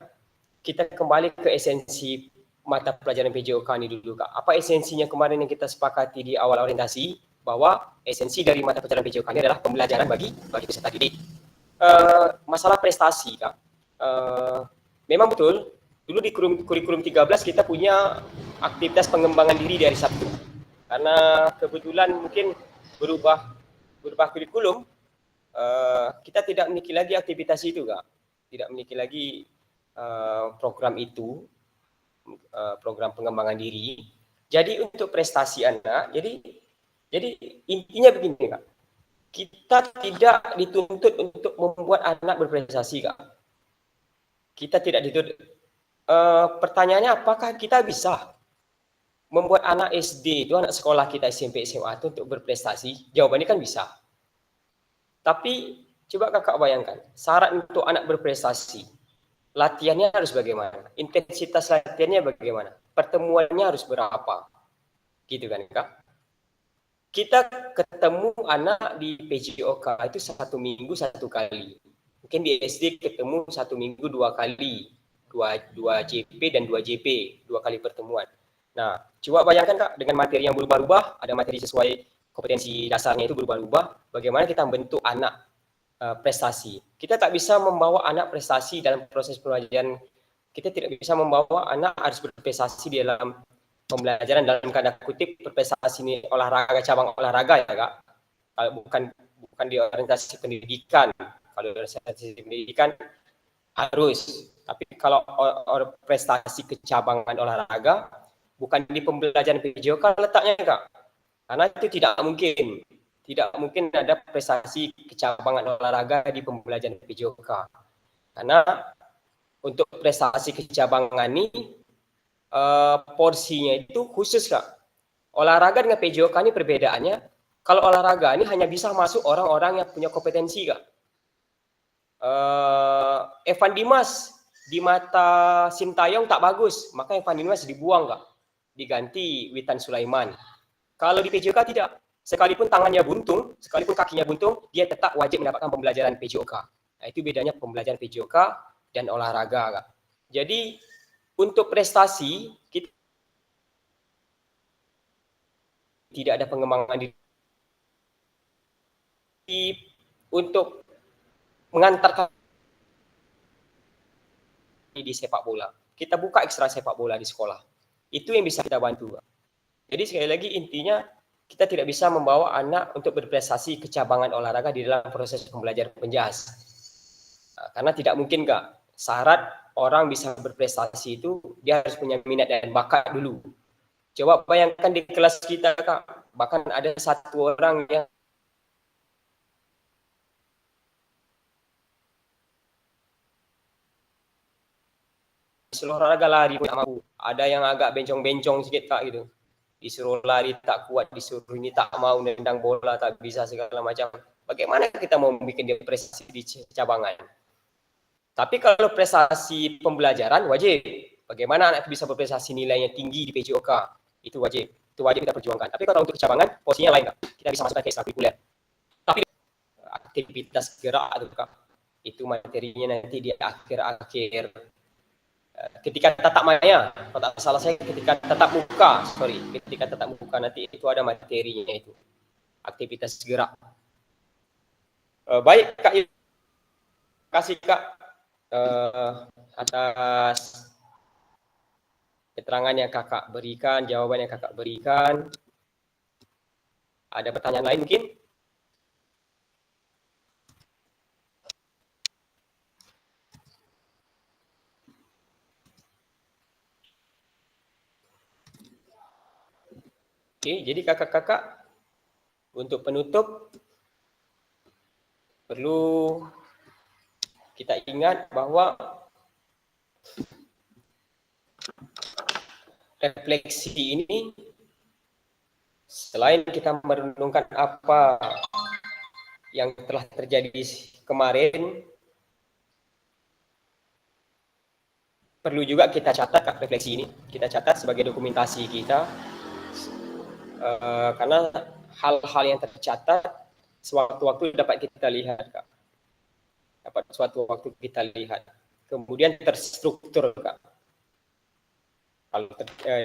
Kita kembali ke esensi mata pelajaran PJOK ini dulu, Kak. Apa esensinya kemarin yang kita sepakati di awal orientasi, bahwa esensi dari mata pelajaran PJOK ini adalah pembelajaran bagi peserta didik. Masalah prestasi, Kak. Memang betul, dulu di kurikulum 13 kita punya aktivitas pengembangan diri dari Sabtu. Karena kebetulan mungkin berubah kurikulum, kita tidak memiliki lagi aktivitas itu, Kak. Tidak memiliki lagi program itu, program pengembangan diri. Jadi untuk prestasi anak, jadi intinya begini, Kak. Kita tidak dituntut untuk membuat anak berprestasi, Kak. Kita tidak dituntut. Pertanyaannya, apakah kita bisa membuat anak SD itu, anak sekolah kita SMP SMA itu untuk berprestasi? Jawabannya kan bisa. Tapi coba kakak bayangkan, syarat untuk anak berprestasi, latihannya harus bagaimana? Intensitas latihannya bagaimana? Pertemuannya harus berapa? Gitu kan, Kak? Kita ketemu anak di PJOK itu 1 minggu 1 kali. Mungkin di SD ketemu 1 minggu 2 kali. 2 JP dan 2 JP, 2 kali pertemuan. Nah, coba bayangkan, Kak, dengan materi yang berubah-ubah, ada materi sesuai kompetensi dasarnya itu berubah-ubah, bagaimana kita membentuk anak prestasi. Kita tak bisa membawa anak prestasi dalam proses pembelajaran. Kita tidak bisa membawa anak harus berprestasi di dalam pembelajaran, dalam tanda kutip berprestasi ini olahraga, cabang olahraga, ya, Kak. Kalau bukan di orientasi pendidikan. Kalau orientasi pendidikan harus. Tapi kalau prestasi kecabangan olahraga bukan di pembelajaran PJOK letaknya, Kak. Karena itu tidak mungkin ada prestasi kecabangan olahraga di pembelajaran PJOK. Karena untuk prestasi kecabangan ini porsinya itu khusus, Kak. Olahraga dengan PJOK ini perbedaannya, kalau olahraga ini hanya bisa masuk orang-orang yang punya kompetensi, Kak. Evan Dimas di mata Sintayong tak bagus, maka Evan Dimas dibuang, Kak. Diganti Witan Sulaiman. Kalau di PJOK tidak. Sekalipun tangannya buntung, sekalipun kakinya buntung, dia tetap wajib mendapatkan pembelajaran PJOK. Nah, itu bedanya pembelajaran PJOK dan olahraga, Kak. Jadi untuk prestasi kita tidak ada pengembangan diri untuk mengantarkan di sepak bola. Kita buka ekstra sepak bola di sekolah. Itu yang bisa kita bantu, Kak. Jadi sekali lagi intinya kita tidak bisa membawa anak untuk berprestasi kecabangan olahraga di dalam proses pembelajaran penjas. Karena tidak mungkin, Kak. Syarat orang bisa berprestasi itu dia harus punya minat dan bakat dulu. Coba bayangkan di kelas kita, Kak, bahkan ada satu orang yang disuruh olahraga lari pun tak mampu. Ada yang agak bencong-bencong sikit kak gitu. Disuruh lari tak kuat, disuruh ini tak mau nendang bola tak bisa segala macam. Bagaimana kita mau bikin dia prestasi di cabangan? Tapi kalau prestasi pembelajaran wajib. Bagaimana anak itu bisa berprestasi nilainya tinggi di PJOK? Itu wajib. Itu wajib kita perjuangkan. Tapi kalau untuk cabangan, posisinya lain kak. Kita bisa masukkan ke ekstrakurikuler. Tapi aktivitas gerak itu kak, itu materinya nanti di akhir-akhir ketika tatap maya, kalau tak salah saya ketika tatap muka, ketika tatap muka nanti itu ada materinya itu, aktivitas gerak. Baik kak, kasih kak atas keterangan yang kakak berikan, jawaban yang kakak berikan. Ada pertanyaan lain mungkin? Oke, jadi kakak-kakak untuk penutup perlu kita ingat bahwa refleksi ini selain kita merenungkan apa yang telah terjadi kemarin, perlu juga kita catat refleksi ini. Kita catat sebagai dokumentasi kita. Karena hal-hal yang tercatat sewaktu-waktu dapat kita lihat kak, dapat suatu waktu kita lihat, kemudian terstruktur kak. Kalau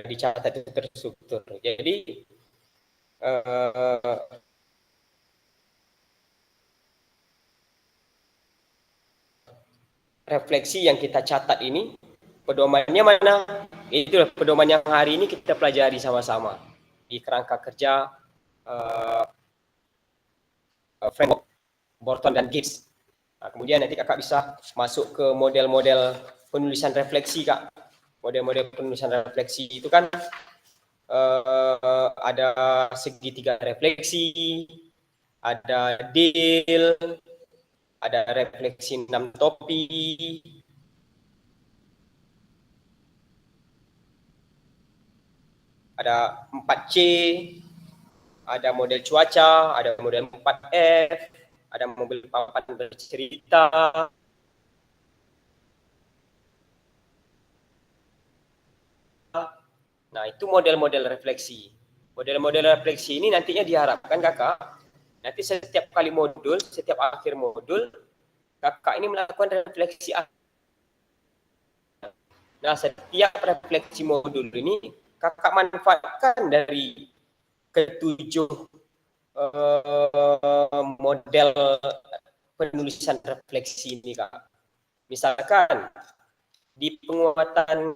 dicatat itu terstruktur. Jadi refleksi yang kita catat ini pedomannya mana? Itulah pedoman yang hari ini kita pelajari sama-sama di kerangka kerja framework Borton dan Gibbs. Nah, kemudian nanti kakak bisa masuk ke model-model penulisan refleksi kak. Model-model penulisan refleksi itu kan ada segitiga refleksi, ada deal, ada refleksi 6 topi, ada 4C, ada model cuaca, ada model 4F, ada mobil papan bercerita. Nah, itu model-model refleksi. Model-model refleksi ini nantinya diharapkan kakak, nanti setiap kali modul, setiap akhir modul, kakak ini melakukan refleksi. Nah, setiap refleksi modul ini kakak manfaatkan dari ketujuh model penulisan refleksi ini kak. Misalkan di penguatan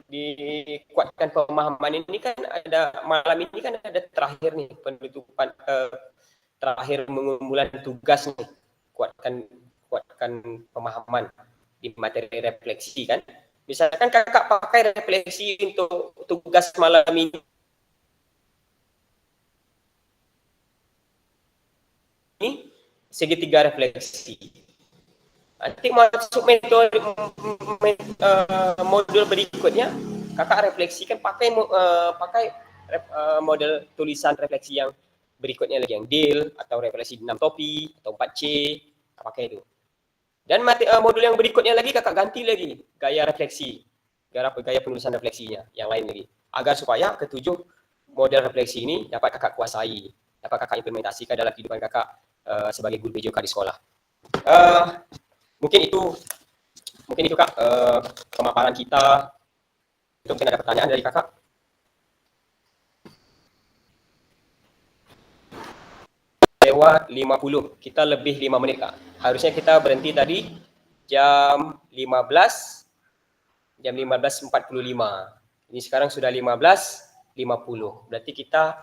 dikuatkan pemahaman ini kan ada malam ini kan ada terakhir nih penutupan terakhir pengumpulan tugas nih, kuatkan pemahaman di materi refleksi kan. Misalkan kakak pakai refleksi untuk tugas malam ini, segitiga refleksi. Nanti masuk metode modul berikutnya, kakak refleksikan pakai model tulisan refleksi yang berikutnya lagi, yang deal atau refleksi 6 topi atau 4C, pakai itu. Dan modul yang berikutnya lagi kakak ganti lagi gaya refleksi, gaya penulisan refleksinya yang lain lagi, agar supaya ketujuh model refleksi ini dapat kakak kuasai, dapat kakak implementasikan dalam kehidupan kakak sebagai guru PJOK di sekolah. Mungkin itu kak pemaparan kita. Itu mungkin ada pertanyaan dari kakak. Lewat 50, kita lebih 5 menit kak. Harusnya kita berhenti tadi jam 15:45. Ini sekarang sudah 15:50. Berarti kita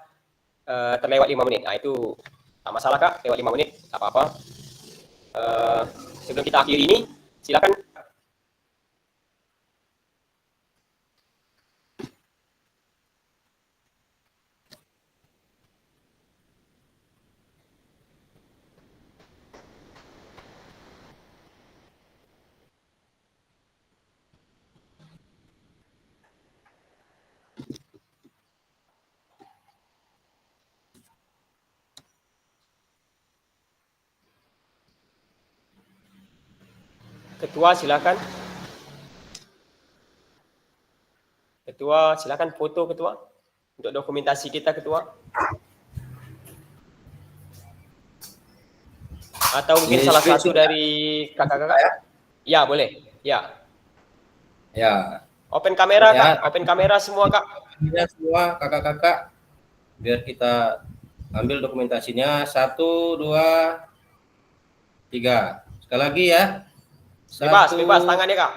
terlewat 5 menit. Nah, itu tak masalah kak, lewat 5 menit, tak apa-apa. Sebelum kita akhiri ini, silakan. Ketua silakan. Ketua silakan foto ketua untuk dokumentasi kita ketua. Atau mungkin Ini salah screenshot satu dari kakak-kakak. Ya boleh. Ya. Ya. Open kamera Ya. kak. Open kamera semua kak. Ya, semua kakak-kakak. Biar kita ambil dokumentasinya. 1, 2, 3. Sekali lagi ya. Bebas tangannya kak.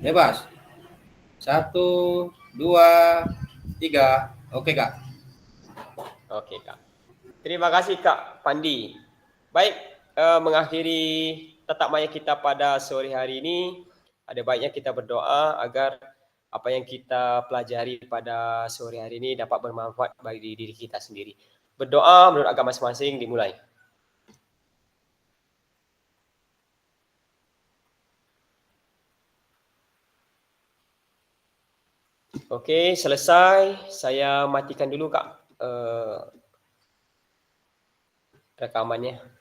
Bebas. 1, 2, 3. Oke kak. Oke kak. Terima kasih kak Pandi. Baik, mengakhiri tatap maya kita pada sore hari ini, ada baiknya kita berdoa agar apa yang kita pelajari pada sore hari ini dapat bermanfaat bagi diri kita sendiri. Berdoa menurut agama masing-masing dimulai. Oke, selesai. Saya matikan dulu kak rekamannya.